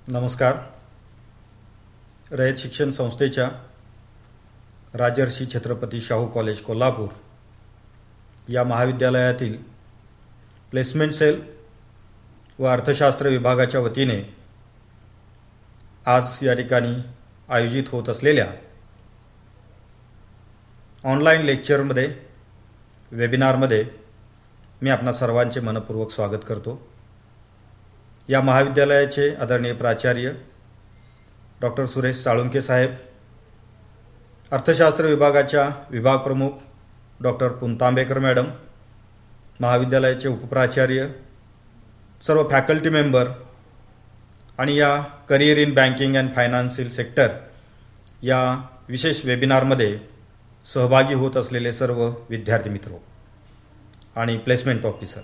नमस्कार. रयत शिक्षण संस्थेच्या राजर्षी छत्रपती शाहू कॉलेज कोल्हापूर या महाविद्यालयातील प्लेसमेंट सेल व अर्थशास्त्र विभागाच्या वतीने आज या ठिकाणी आयोजित होत असलेल्या ऑनलाईन लेक्चरमध्ये वेबिनारमध्ये मी आपणा सर्वांचे मनपूर्वक स्वागत करतो. या महाविद्यालयाचे आदरणीय प्राचार्य डॉक्टर सुरेश साळुंके साहेब, अर्थशास्त्र विभागाच्या विभाग प्रमुख डॉक्टर पुंतांबेकर मॅडम, महाविद्यालयाचे उपप्राचार्य, सर्व फॅकल्टी मेंबर आणि या career in banking and financial sector या विशेष वेबिनारमध्ये सहभागी होत असलेले सर्व विद्यार्थी मित्र आणि placement officer.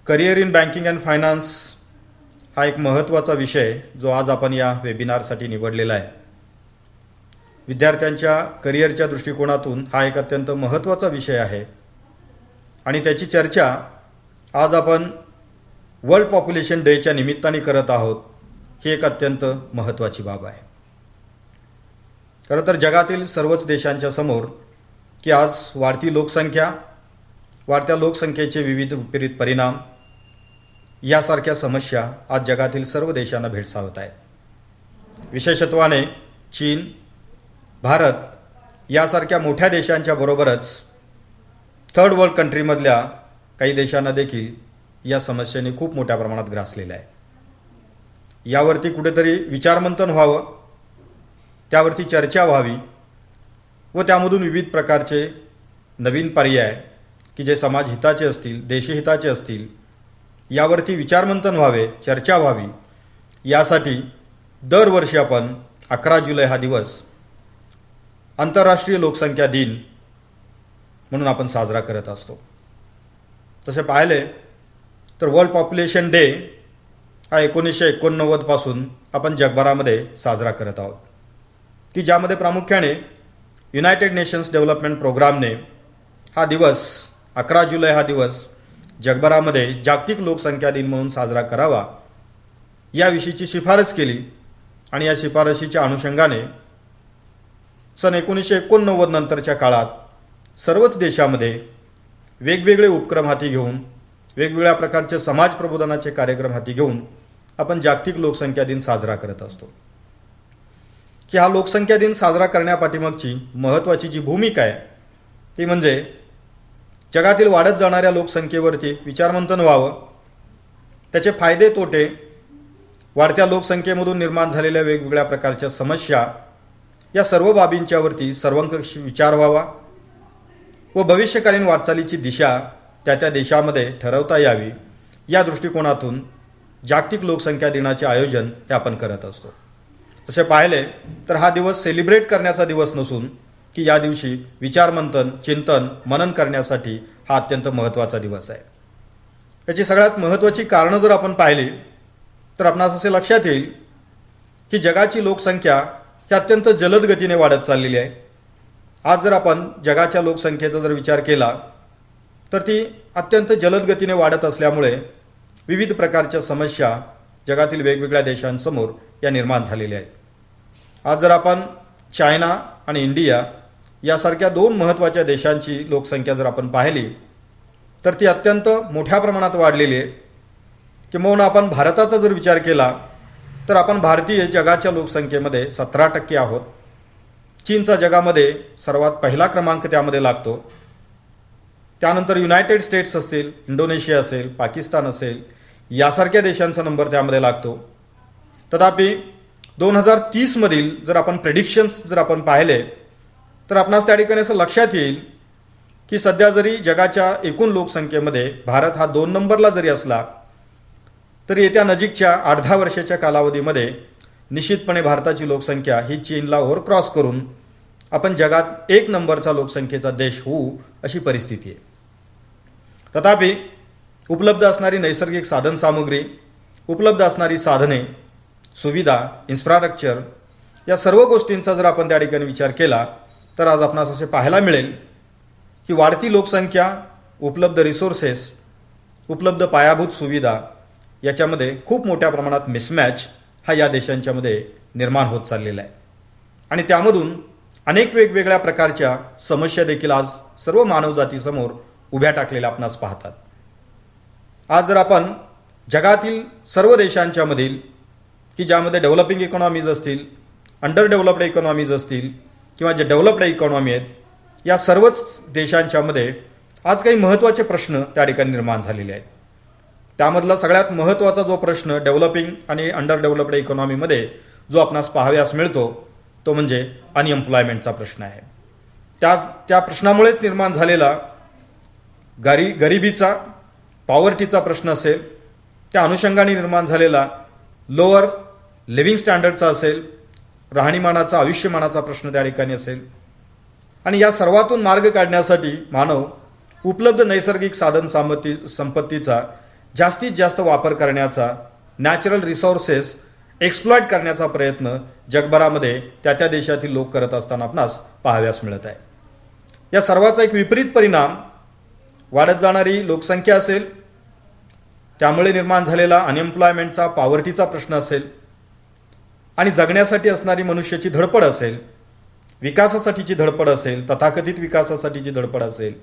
Career in banking and finance हा एक महत्त्वाचा विषय जो आज आपण या वेबिनारसाठी निवडलेला आहे. विद्यार्थ्यांच्या करिअरच्या दृष्टिकोनातून हा एक अत्यंत महत्त्वाचा विषय आहे आणि त्याची चर्चा आज आपण वर्ल्ड पॉप्युलेशन डेच्या निमित्ताने करत आहोत. ही एक अत्यंत महत्त्वाची बाब आहे. खरं तर जगातील सर्वच देशांच्या समोर की आज वाढती लोकसंख्या, वाढत्या लोकसंख्येचे विविध विपरीत परिणाम यासारख्या समस्या आज जगातील सर्व देशांना भेडसावत आहेत. विशेषत्वाने चीन, भारत यासारख्या मोठ्या देशांच्या बरोबरच थर्ड वर्ल्ड कंट्रीमधल्या काही देशांना देखील या समस्येने खूप मोठ्या प्रमाणात ग्रासलेलं आहे. यावरती कुठेतरी विचारमंथन व्हावं, त्यावरती चर्चा व्हावी व त्यामधून विविध प्रकारचे नवीन पर्याय की जे समाजहिताचे असतील, देशहिताचे असतील, यावरती विचारमंथन व्हावे, चर्चा व्हावी, यासाठी दरवर्षी आपण 11 जुलै हा दिवस आंतरराष्ट्रीय लोकसंख्या दिन म्हणून आपण साजरा करत असतो. तसे पाहिले तर वर्ल्ड पॉप्युलेशन डे हा 1989 पासून आपण जगभरामध्ये साजरा करत आहोत, की ज्यामध्ये प्रामुख्याने युनायटेड नेशन्स डेव्हलपमेंट प्रोग्रामने हा दिवस 11 जुलै हा दिवस जगभरामध्ये जागतिक लोकसंख्या दिन म्हणून साजरा करावा याविषयीची शिफारस केली आणि या शिफारशीच्या अनुषंगाने सन 1989 नंतरच्या काळात सर्वच देशामध्ये वेगवेगळे उपक्रम हाती घेऊन, वेगवेगळ्या प्रकारचे समाज प्रबोधनाचे कार्यक्रम हाती घेऊन आपण जागतिक लोकसंख्या दिन साजरा करत असतो. की हा लोकसंख्या दिन साजरा करण्यापाठीमागची महत्त्वाची जी भूमिका आहे ती म्हणजे जगातील वाढत जाणाऱ्या लोकसंख्येवरती विचारमंथन व्हावं, त्याचे फायदे तोटे, वाढत्या लोकसंख्येमधून निर्माण झालेल्या वेगवेगळ्या प्रकारच्या समस्या या सर्व बाबींच्यावरती सर्वंकष विचार व्हावा व भविष्यकालीन वाटचालीची दिशा त्या त्या देशामध्ये ठरवता यावी, या दृष्टिकोनातून जागतिक लोकसंख्या दिनाचे आयोजन हे आपण करत असतो. तसे पाहिले तर हा दिवस सेलिब्रेट करण्याचा दिवस नसून की या दिवशी विचारमंथन, चिंतन, मनन करण्यासाठी हा अत्यंत महत्त्वाचा दिवस आहे. याची सगळ्यात महत्त्वाची कारणं जर आपण पाहिली तर आपणास असे लक्षात येईल की जगाची लोकसंख्या ही अत्यंत जलद गतीने वाढत चाललेली आहे. आज जर आपण जगाच्या लोकसंख्येचा जर विचार केला तर ती अत्यंत जलद गतीने वाढत असल्यामुळे विविध प्रकारच्या समस्या जगातील वेगवेगळ्या देशांसमोर या निर्माण झालेल्या आहेत. आज जर आपण चायना आणि इंडिया यासारख्या दोन महत्त्वाच्या देशांची लोकसंख्या जर आपण पाहिली तर ती अत्यंत मोठ्या प्रमाणात वाढलेली आहे. किंबहुना आपण भारताचा जर विचार केला तर आपण भारतीय जगाच्या लोकसंख्येमध्ये 17% आहोत. चीनचा जगामध्ये सर्वात पहिला क्रमांक त्यामध्ये लागतो. त्यानंतर युनायटेड स्टेट्स असेल, इंडोनेशिया असेल, पाकिस्तान असेल, यासारख्या देशांचा नंबर त्यामध्ये लागतो. तथापि 2030 मधील जर आपण प्रेडिक्शन्स जर आपण पाहिले तर आपणास त्या ठिकाणी असं लक्षात येईल की सध्या जरी जगाच्या एकूण लोकसंख्येमध्ये भारत हा 2 नंबरला जरी असला तरी येत्या नजीकच्या 8-10 वर्षाच्या कालावधीमध्ये निश्चितपणे भारताची लोकसंख्या ही चीनला ओव्हरक्रॉस करून आपण जगात 1 नंबरचा लोकसंख्येचा देश होऊ अशी परिस्थिती आहे. तथापि उपलब्ध असणारी नैसर्गिक साधनसामुग्री, उपलब्ध असणारी साधने, सुविधा, इन्फ्रास्ट्रक्चर या सर्व गोष्टींचा जर आपण त्या ठिकाणी विचार केला तर आज आपणास असे पाहायला मिळेल की वाढती लोकसंख्या, उपलब्ध रिसोर्सेस, उपलब्ध पायाभूत सुविधा याच्यामध्ये खूप मोठ्या प्रमाणात मिसमॅच हा या देशांच्यामध्ये निर्माण होत चाललेला आहे आणि त्यामधून अनेक वेगवेगळ्या प्रकारच्या समस्या देखील आज सर्व मानवजातीसमोर उभ्या टाकलेल्या आपणास पाहतात. आज जर आपण जगातील सर्व देशांच्या मधील की ज्यामध्ये डेव्हलपिंग इकॉनॉमीज असतील, अंडर डेव्हलप्ड इकॉनॉमीज असतील किंवा जे डेव्हलप्ड इकॉनॉमी आहेत, या सर्वच देशांच्यामध्ये आज काही महत्त्वाचे प्रश्न त्या ठिकाणी निर्माण झालेले आहेत. त्यामधला सगळ्यात महत्त्वाचा जो प्रश्न डेव्हलपिंग आणि अंडर डेव्हलप्ड इकॉनॉमीमध्ये जो आपणास पाहाव्यास मिळतो तो म्हणजे अनएम्प्लॉयमेंटचा प्रश्न आहे. त्या प्रश्नामुळेच निर्माण झालेला गरिबीचा, पॉवर्टीचा प्रश्न असेल, त्या अनुषंगाने निर्माण झालेला लोअर लिव्हिंग स्टँडर्डचा असेल, राहणीमानाचा, आयुष्यमानाचा प्रश्न त्या ठिकाणी असेल आणि या सर्वातून मार्ग काढण्यासाठी मानव उपलब्ध नैसर्गिक साधन संपत्तीचा जास्तीत जास्त वापर करण्याचा, नॅचरल रिसोर्सेस एक्सप्लॉइट करण्याचा प्रयत्न जगभरामध्ये त्या देशातील लोक करत असताना आपणास पाहाव्यास मिळत आहे. या सर्वाचा एक विपरीत परिणाम वाढत जाणारी लोकसंख्या असेल, त्यामुळे निर्माण झालेला अनएम्प्लॉयमेंटचा, पॉवर्टीचा प्रश्न असेल आणि जगण्यासाठी असणारी मनुष्याची धडपड असेल, विकासासाठीची धडपड असेल, तथाकथित विकासासाठीची धडपड असेल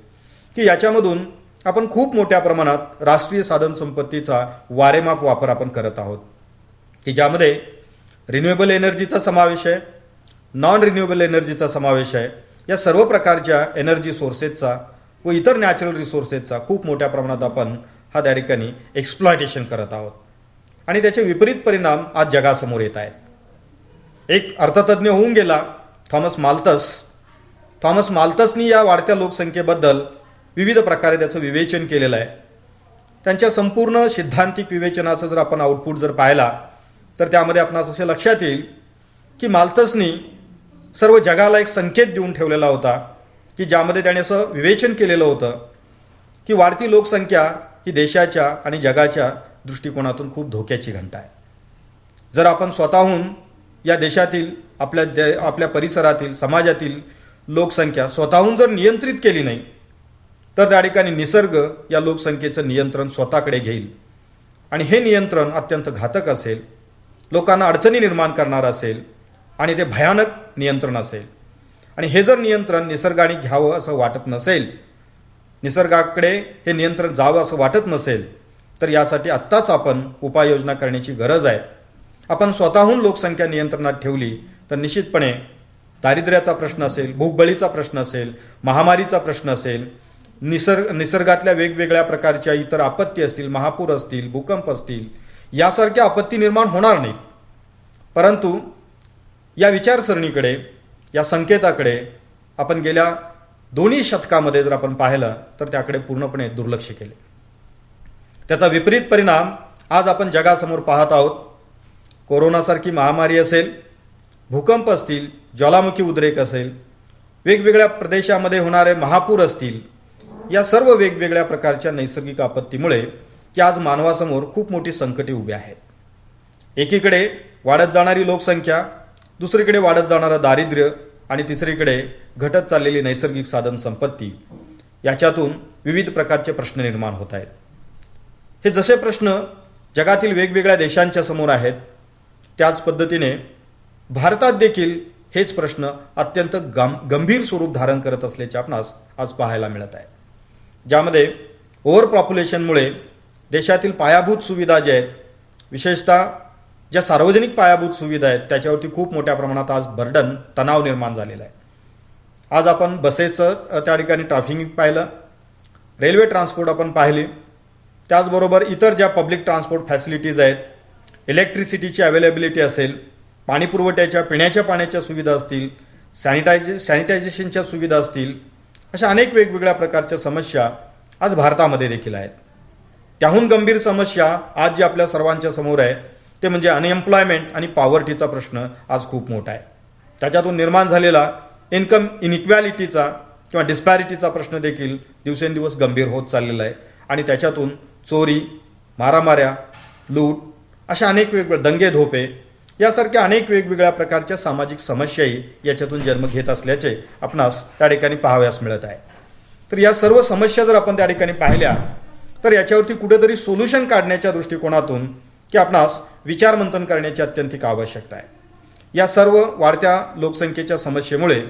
की याच्यामधून आपण खूप मोठ्या प्रमाणात राष्ट्रीय साधन संपत्तीचा वारेमाप वापर आपण करत आहोत की ज्यामध्ये रिन्युएबल एनर्जीचा समावेश आहे, नॉन रिन्युएबल एनर्जीचा समावेश आहे. या सर्व प्रकारच्या एनर्जी सोर्सेसचा व इतर नॅचरल रिसोर्सेसचा खूप मोठ्या प्रमाणात आपण हा त्या ठिकाणी एक्सप्लॉयटेशन करत आहोत आणि त्याचे विपरीत परिणाम आज जगासमोर येत आहेत. एक अर्थतज्ञ होऊन गेला थॉमस माल्थसनी या वाढत्या लोकसंख्येबद्दल विविध प्रकारे त्याचं विवेचन केलेलं आहे. त्यांच्या संपूर्ण सिद्धांतिक विवेचनाचं जर आपण आउटपुट जर पाहिला तर त्यामध्ये आपणास असे लक्षात येईल की माल्थसनी सर्व जगाला एक संकेत देऊन ठेवलेला होता की ज्यामध्ये त्याने असं विवेचन केलेलं होतं की वाढती लोकसंख्या ही देशाच्या आणि जगाच्या दृष्टिकोनातून खूप धोक्याची घंटा आहे. जर आपण स्वतःहून या देशातील आपल्या परिसरातील समाजातील लोकसंख्या स्वतःहून जर नियंत्रित केली नाही तर त्या ठिकाणी निसर्ग या लोकसंख्येचं नियंत्रण स्वतःकडे घेईल आणि हे नियंत्रण अत्यंत घातक असेल, लोकांना अडचणी निर्माण करणार असेल आणि ते भयानक नियंत्रण असेल. आणि हे जर नियंत्रण निसर्गाने घ्यावं असं वाटत नसेल, निसर्गाकडे हे नियंत्रण जावं असं वाटत नसेल तर यासाठी आत्ताच आपण उपाययोजना करण्याची गरज आहे. आपण स्वतःहून लोकसंख्या नियंत्रणात ठेवली तर निश्चितपणे दारिद्र्याचा प्रश्न असेल, भूकबळीचा प्रश्न असेल, महामारीचा प्रश्न असेल, निसर्गातल्या वेगवेगळ्या प्रकारच्या इतर आपत्ती असतील, महापूर असतील, भूकंप असतील, यासारख्या आपत्ती निर्माण होणार नाहीत. परंतु या विचारसरणीकडे, या संकेताकडे आपण गेल्या 2 शतकामध्ये जर आपण पाहिलं तर त्याकडे पूर्णपणे दुर्लक्ष केले. त्याचा विपरीत परिणाम आज आपण जगासमोर पाहत आहोत. कोरोनासारखी महामारी असेल, भूकंप असतील, ज्वालामुखी उद्रेक असेल, वेगवेगळ्या प्रदेशामध्ये होणारे महापूर असतील, या सर्व वेगवेगळ्या प्रकारच्या नैसर्गिक आपत्तीमुळे की आज मानवासमोर खूप मोठी संकटे उभी आहेत. एकीकडे वाढत जाणारी लोकसंख्या, दुसरीकडे वाढत जाणारं दारिद्र्य आणि तिसरीकडे घटत चाललेली नैसर्गिक साधन संपत्ती, याच्यातून विविध प्रकारचे प्रश्न निर्माण होत आहेत. हे जसे प्रश्न जगातील वेगवेगळ्या देशांच्या समोर आहेत त्याच पद्धतीने भारतात देखील हेच प्रश्न अत्यंत गंभीर स्वरूप धारण करत असल्याचे आपणास आज पाहायला मिळत आहे. ज्यामध्ये ओव्हर पॉप्युलेशनमुळे देशातील पायाभूत सुविधा ज्या आहेत, विशेषतः ज्या सार्वजनिक पायाभूत सुविधा आहेत त्याच्यावरती खूप मोठ्या प्रमाणात आज बर्डन, तणाव निर्माण झालेला आहे. आज आपण बसेसचं त्या ठिकाणी ट्रॅफिक पाहिलं, रेल्वे ट्रान्सपोर्ट आपण पाहिली, त्याचबरोबर इतर ज्या पब्लिक ट्रान्सपोर्ट फॅसिलिटीज आहेत, इलेक्ट्रिसिटीची अवेलेबिलिटी असेल, पाणी पुरवठ्याच्या, पिण्याच्या पाण्याच्या सुविधा असतील, सॅनिटायझेशनच्या सुविधा असतील, अशा अनेक वेगवेगळ्या प्रकारच्या समस्या आज भारतामध्ये देखील आहेत. त्याहून गंभीर समस्या आज जी आपल्या सर्वांच्या समोर आहे ते म्हणजे अनएम्प्लॉयमेंट आणि पॉवर्टीचा प्रश्न आज खूप मोठा आहे. त्याच्यातून निर्माण झालेला इन्कम इनइक्वॅलिटीचा किंवा डिस्पॅरिटीचा प्रश्न देखील दिवसेंदिवस गंभीर होत चाललेला आहे आणि त्याच्यातून चोरी, मारामाऱ्या, लूट, अशा अनेक वेगवेगळे दंगे धोपे यासारख्या अनेक वेगवेगळ्या प्रकारच्या सामाजिक समस्याही याच्यातून जन्म घेत असल्याचे आपणास त्या ठिकाणी पाहाव्यास मिळत आहे. तर या सर्व समस्या जर आपण त्या ठिकाणी पाहिल्या तर याच्यावरती कुठेतरी सोल्युशन काढण्याच्या दृष्टिकोनातून की आपणास विचारमंथन करण्याची अत्यंतिक आवश्यकता आहे. या सर्व वाढत्या लोकसंख्येच्या समस्येमुळे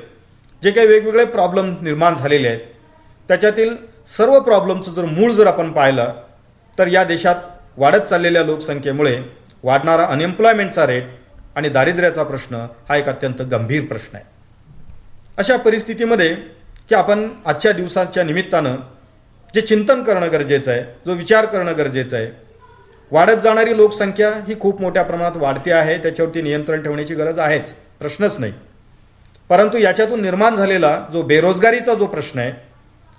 जे काही वेगवेगळे प्रॉब्लेम निर्माण झालेले आहेत त्याच्यातील सर्व प्रॉब्लेमचं जर मूळ जर आपण पाहिलं तर या देशात वाढत चाललेल्या लोकसंख्येमुळे वाढणारा अनएम्प्लॉयमेंटचा रेट आणि दारिद्र्याचा प्रश्न हा एक अत्यंत गंभीर प्रश्न आहे. अशा परिस्थितीमध्ये की आपण आजच्या दिवसाच्या निमित्तानं जे चिंतन करणं गरजेचं आहे, जो विचार करणं गरजेचं आहे, वाढत जाणारी लोकसंख्या ही खूप मोठ्या प्रमाणात वाढते आहे, त्याच्यावरती नियंत्रण ठेवण्याची गरज आहेच, प्रश्नच नाही. परंतु याच्यातून निर्माण झालेला जो बेरोजगारीचा जो प्रश्न आहे,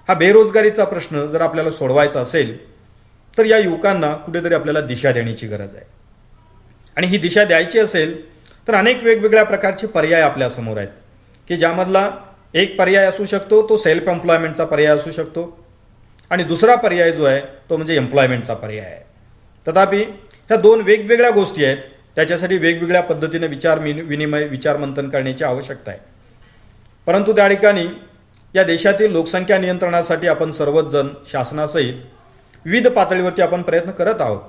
हा बेरोजगारीचा प्रश्न जर आपल्याला सोडवायचा असेल तर या युवकांना कुठेतरी आपल्याला दिशा देण्याची गरज आहे. आणि ही दिशा द्यायची असेल तर अनेक वेगवेगळ्या प्रकारचे पर्याय आपल्यासमोर आहेत की ज्यामधला एक पर्याय असू शकतो तो सेल्फ एम्प्लॉयमेंटचा पर्याय असू शकतो आणि दुसरा पर्याय जो आहे तो म्हणजे एम्प्लॉयमेंटचा पर्याय आहे. तथापि ह्या दोन वेगवेगळ्या गोष्टी आहेत, त्याच्यासाठी वेगवेगळ्या पद्धतीने विचारमंथन करण्याची आवश्यकता आहे. परंतु त्या ठिकाणी या देशातील लोकसंख्या नियंत्रणासाठी आपण सर्वच जण शासनासहित विविध पातळीवरती आपण प्रयत्न करत आहोत.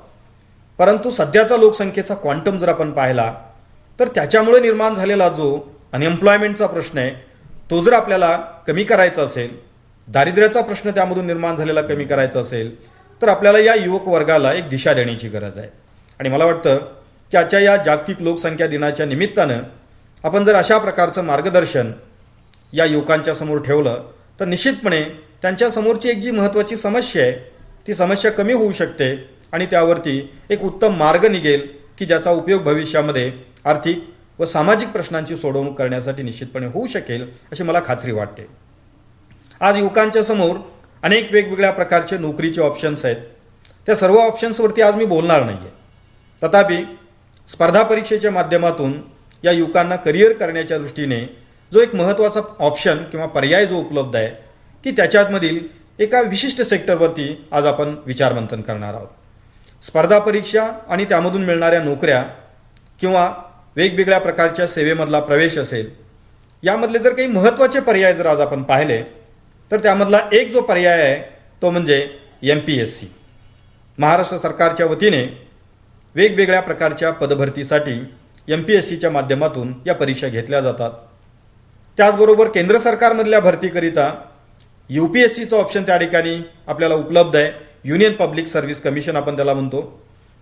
परंतु सध्याचा लोकसंख्येचा क्वांटम जर आपण पाहिला तर त्याच्यामुळे निर्माण झालेला जो अनएम्प्लॉयमेंटचा प्रश्न आहे तो जर आपल्याला कमी करायचा असेल, दारिद्र्याचा प्रश्न त्यामधून निर्माण झालेला कमी करायचा असेल तर आपल्याला या युवक वर्गाला एक दिशा देण्याची गरज आहे. आणि मला वाटतं की आजच्या या जागतिक लोकसंख्या दिनाच्या निमित्तानं आपण जर अशा प्रकारचं मार्गदर्शन या युवकांच्या समोर ठेवलं तर निश्चितपणे त्यांच्यासमोरची एक जी महत्त्वाची समस्या आहे ती समस्या कमी होऊ शकते आणि त्यावरती एक उत्तम मार्ग निघेल की ज्याचा उपयोग भविष्यामध्ये आर्थिक व सामाजिक प्रश्नांची सोडवणूक करण्यासाठी निश्चितपणे होऊ शकेल अशी मला खात्री वाटते. आज युवकांच्या समोर अनेक वेगवेगळ्या प्रकारचे नोकरीचे ऑप्शन्स आहेत. त्या सर्व ऑप्शन्सवरती आज मी बोलणार नाही आहे. तथापि स्पर्धा परीक्षेच्या माध्यमातून या युवकांना करिअर करण्याच्या दृष्टीने जो एक महत्त्वाचा ऑप्शन किंवा पर्याय जो उपलब्ध आहे की त्याच्यामधील एका विशिष्ट सेक्टरवरती आज आपण विचारमंथन करणार आहोत. स्पर्धा परीक्षा आणि त्यामधून मिळणाऱ्या नोकऱ्या किंवा वेगवेगळ्या प्रकारच्या सेवेमधला प्रवेश असेल, यामधले जर काही महत्त्वाचे पर्याय जर आज आपण पाहिले तर त्यामधला एक जो पर्याय आहे तो म्हणजे MPSC. महाराष्ट्र सरकारच्या वतीने वेगवेगळ्या प्रकारच्या पदभरतीसाठी MPSCच्या माध्यमातून या परीक्षा घेतल्या जातात. त्याचबरोबर केंद्र सरकारमधल्या भरतीकरिता UPSCचं ऑप्शन त्या ठिकाणी आपल्याला उपलब्ध आहे. युनियन पब्लिक सर्व्हिस कमिशन आपण त्याला म्हणतो.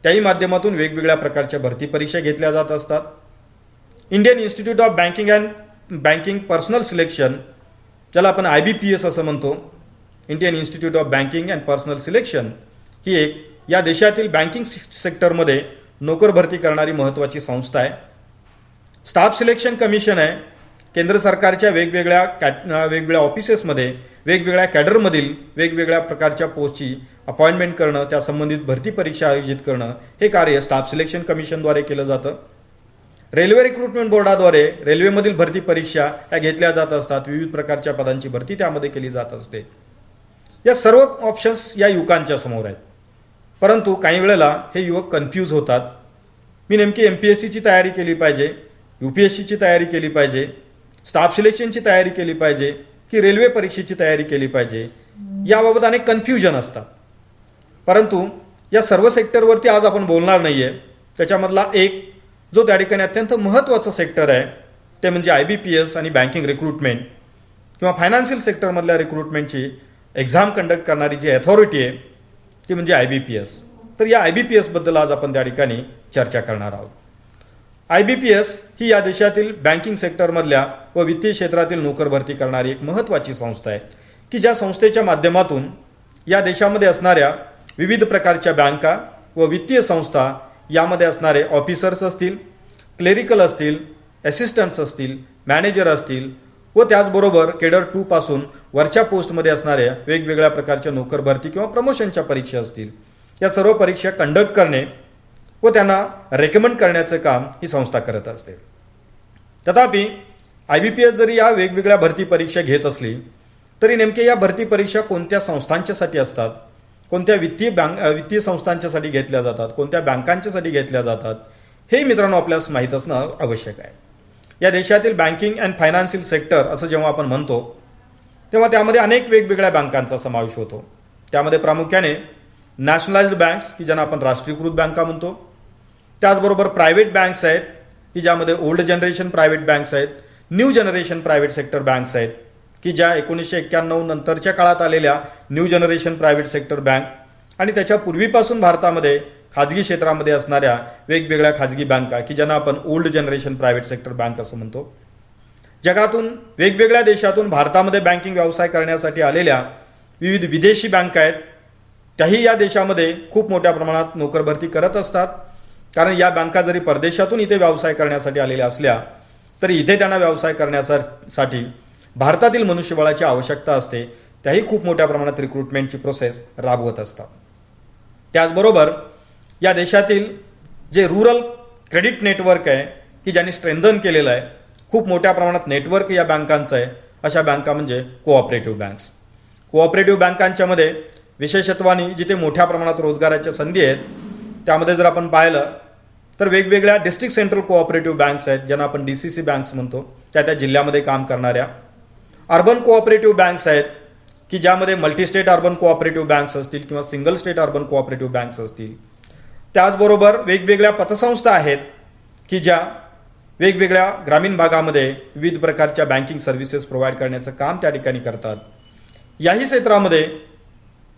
त्याही माध्यमातून वेगवेगळ्या प्रकारच्या भरती परीक्षा घेतल्या जात असतात. Indian institute of banking personnel selection, ज्याला आपण IBPS असं म्हणतो, Indian institute of banking and personnel selection, ही एक या देशातील बँकिंग सेक्टरमध्ये नोकर भरती करणारी महत्त्वाची संस्था आहे. स्टाफ सिलेक्शन कमिशन आहे. केंद्र सरकारच्या वेगवेगळ्या ऑफिसेसमध्ये वेगवेगळ्या कॅडरमधील वेगवेगळ्या प्रकारच्या पोस्टची अपॉइंटमेंट करणं, त्या संबंधित भरती परीक्षा आयोजित करणं हे कार्य स्टाफ सिलेक्शन कमिशनद्वारे केलं जातं. रेल्वे रिक्रुटमेंट बोर्डाद्वारे रेल्वेमधील भरती परीक्षा ह्या घेतल्या जात असतात. विविध प्रकारच्या पदांची भरती त्यामध्ये केली जात असते. या सर्व ऑप्शन्स या युवकांच्या समोर आहेत. परंतु काही वेळेला हे युवक कन्फ्यूज होतात. मी नेमकी MPSCची तयारी केली पाहिजे, UPSCची तयारी केली पाहिजे, स्टाफ सिलेक्शनची तयारी केली पाहिजे की रेल्वे परीक्षेची तयारी केली पाहिजे, याबाबत अनेक कन्फ्युजन असतात. परंतु या सर्व सेक्टरवरती आज आपण बोलणार नाही आहे. त्याच्यामधला एक जो त्या ठिकाणी अत्यंत महत्त्वाचं सेक्टर आहे ते म्हणजे IBPS आणि बँकिंग रिक्रुटमेंट किंवा फायनान्शियल सेक्टरमधल्या रिक्रुटमेंटची एक्झाम कंडक्ट करणारी जी अथॉरिटी आहे ती म्हणजे IBPS. तर या IBPSबद्दल आज आपण त्या ठिकाणी चर्चा करणार आहोत. IBPS ही या देशातील बँकिंग सेक्टरमधल्या व वित्तीय क्षेत्रातील नोकर भरती करणारी एक महत्त्वाची संस्था आहे की ज्या संस्थेच्या माध्यमातून या देशामध्ये असणाऱ्या विविध प्रकारच्या बँका व वित्तीय संस्था, यामध्ये असणारे ऑफिसर्स असतील, क्लेरिकल असतील, असिस्टंट्स असतील, मॅनेजर असतील व त्याचबरोबर केडर 2 पासून वरच्या पोस्टमध्ये असणाऱ्या वेगवेगळ्या प्रकारच्या नोकर भरती किंवा प्रमोशनच्या परीक्षा असतील, या सर्व परीक्षा कंडक्ट करणे व त्यांना रेकमेंड करण्याचं काम ही संस्था करत असते. तथापि IBPS जरी या वेगवेगळ्या भरती परीक्षा घेत असली तरी नेमके या भरती परीक्षा कोणत्या संस्थांच्यासाठी असतात, कोणत्या वित्तीय संस्थांच्यासाठी घेतल्या जातात, कोणत्या बँकांच्यासाठी घेतल्या जातात, हे मित्रांनो आपल्याला माहीत असणं आवश्यक आहे. या देशातील बँकिंग अँड फायनान्शियल सेक्टर असं जेव्हा आपण म्हणतो तेव्हा त्यामध्ये अनेक वेगवेगळ्या बँकांचा समावेश होतो. त्यामध्ये प्रामुख्याने नॅशनलाइज्ड बँक्स की ज्यांना आपण राष्ट्रीयकृत बँका म्हणतो, त्याचबरोबर प्रायव्हेट बँक्स आहेत की ज्यामध्ये ओल्ड जनरेशन प्रायव्हेट बँक्स आहेत, new generation private sector banks आहेत की ज्या 1991 नंतरच्या काळात आलेल्या new generation private sector bank आणि त्याच्या पूर्वीपासून भारतामध्ये खाजगी क्षेत्रामध्ये असणाऱ्या वेगवेगळ्या खाजगी बँका की ज्यांना आपण old generation private sector bank असं म्हणतो. जगातून वेगवेगळ्या देशातून भारतामध्ये बँकिंग व्यवसाय करण्यासाठी आलेल्या विविध विदेशी बँका आहेत, त्याही या देशामध्ये खूप मोठ्या प्रमाणात नोकर भरती करत असतात. कारण या बँका जरी परदेशातून इथे व्यवसाय करण्यासाठी आलेल्या असल्या तरी इथे त्यांना व्यवसाय करण्यासाठी भारतातील मनुष्यबळाची आवश्यकता असते, त्याही खूप मोठ्या प्रमाणात रिक्रुटमेंटची प्रोसेस राबवत असतात. त्याचबरोबर या देशातील जे रुरल क्रेडिट नेटवर्क आहे की ज्यांनी स्ट्रेंथन केलेलं आहे, खूप मोठ्या प्रमाणात नेटवर्क या बँकांचं आहे, अशा बँका म्हणजे कोऑपरेटिव्ह बँक्स. कोऑपरेटिव्ह बँकांच्यामध्ये विशेषत्वाने जिथे मोठ्या प्रमाणात रोजगाराच्या संधी आहेत त्यामध्ये जर आपण पाहिलं तर वेगवेगळ्या डिस्ट्रिक्ट सेंट्रल कोऑपरेटिव्ह बँक्स आहेत ज्यांना आपण DCC बँक्स म्हणतो, त्या जिल्ह्यामध्ये काम करणाऱ्या. अर्बन कोऑपरेटिव्ह बँक्स आहेत की ज्यामध्ये मल्टीस्टेट अर्बन कोऑपरेटिव्ह बँक्स असतील किंवा single state urban cooperative banks असतील. त्याचबरोबर वेगवेगळ्या पतसंस्था आहेत की ज्या वेगवेगळ्या ग्रामीण भागामध्ये विविध प्रकारच्या बँकिंग सर्व्हिसेस प्रोव्हाइड करण्याचं काम त्या ठिकाणी करतात. याही क्षेत्रामध्ये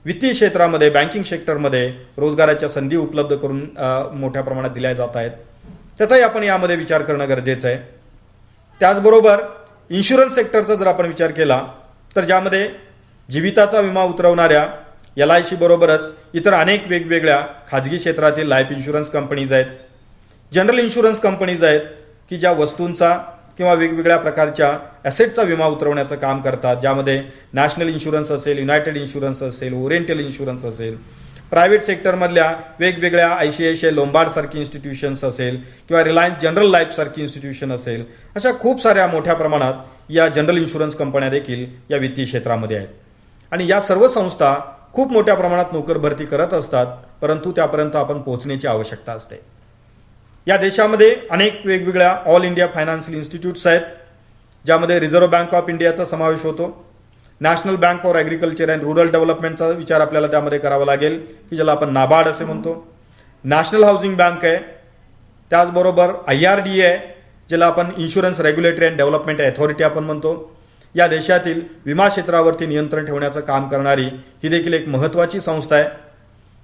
वित्तीय क्षेत्रामध्ये बँकिंग सेक्टरमध्ये रोजगाराच्या संधी उपलब्ध करून मोठ्या प्रमाणात दिल्या जात आहेत, त्याचाही आपण यामध्ये विचार करणं गरजेचं आहे. त्याचबरोबर इन्शुरन्स सेक्टरचा जर आपण विचार केला तर ज्यामध्ये जीविताचा विमा उतरवणाऱ्या LIC बरोबरच इतर अनेक वेगवेगळ्या खाजगी क्षेत्रातील लाईफ इन्शुरन्स कंपनीज आहेत, जनरल इन्शुरन्स कंपनीज आहेत की ज्या वस्तूंचा किंवा वेगवेगळ्या प्रकारच्या ॲसेटचा विमा उतरवण्याचं काम करतात, ज्यामध्ये नॅशनल इन्शुरन्स असेल, युनायटेड इन्शुरन्स असेल, ओरिएंटल इन्शुरन्स असेल, प्रायव्हेट सेक्टरमधल्या वेगवेगळ्या ICICI लोंबार्डसारखी इन्स्टिट्यूशन्स असेल किंवा रिलायन्स जनरल लाईफसारखी इन्स्टिट्यूशन असेल, अशा खूप साऱ्या मोठ्या प्रमाणात या जनरल इन्शुरन्स कंपन्या देखील या वित्तीय क्षेत्रामध्ये आहेत. आणि या सर्व संस्था खूप मोठ्या प्रमाणात नोकर भरती करत असतात, परंतु त्यापर्यंत आपण पोहोचण्याची आवश्यकता असते. या देशामध्ये अनेक वेगवेगळ्या ऑल इंडिया फायनान्शियल इन्स्टिट्यूट्स आहेत ज्यामध्ये रिझर्व्ह बँक ऑफ इंडियाचा समावेश होतो. National bank for agriculture and rural डेव्हलपमेंटचा विचार आपल्याला त्यामध्ये करावा लागेल की ज्याला आपण नाबार्ड असे म्हणतो. नॅशनल हाऊसिंग बँक आहे, त्याचबरोबर IRDA आहे ज्याला आपण insurance regulatory and development authority आपण म्हणतो. या देशातील विमा क्षेत्रावरती नियंत्रण ठेवण्याचं काम करणारी ही देखील एक महत्त्वाची संस्था आहे.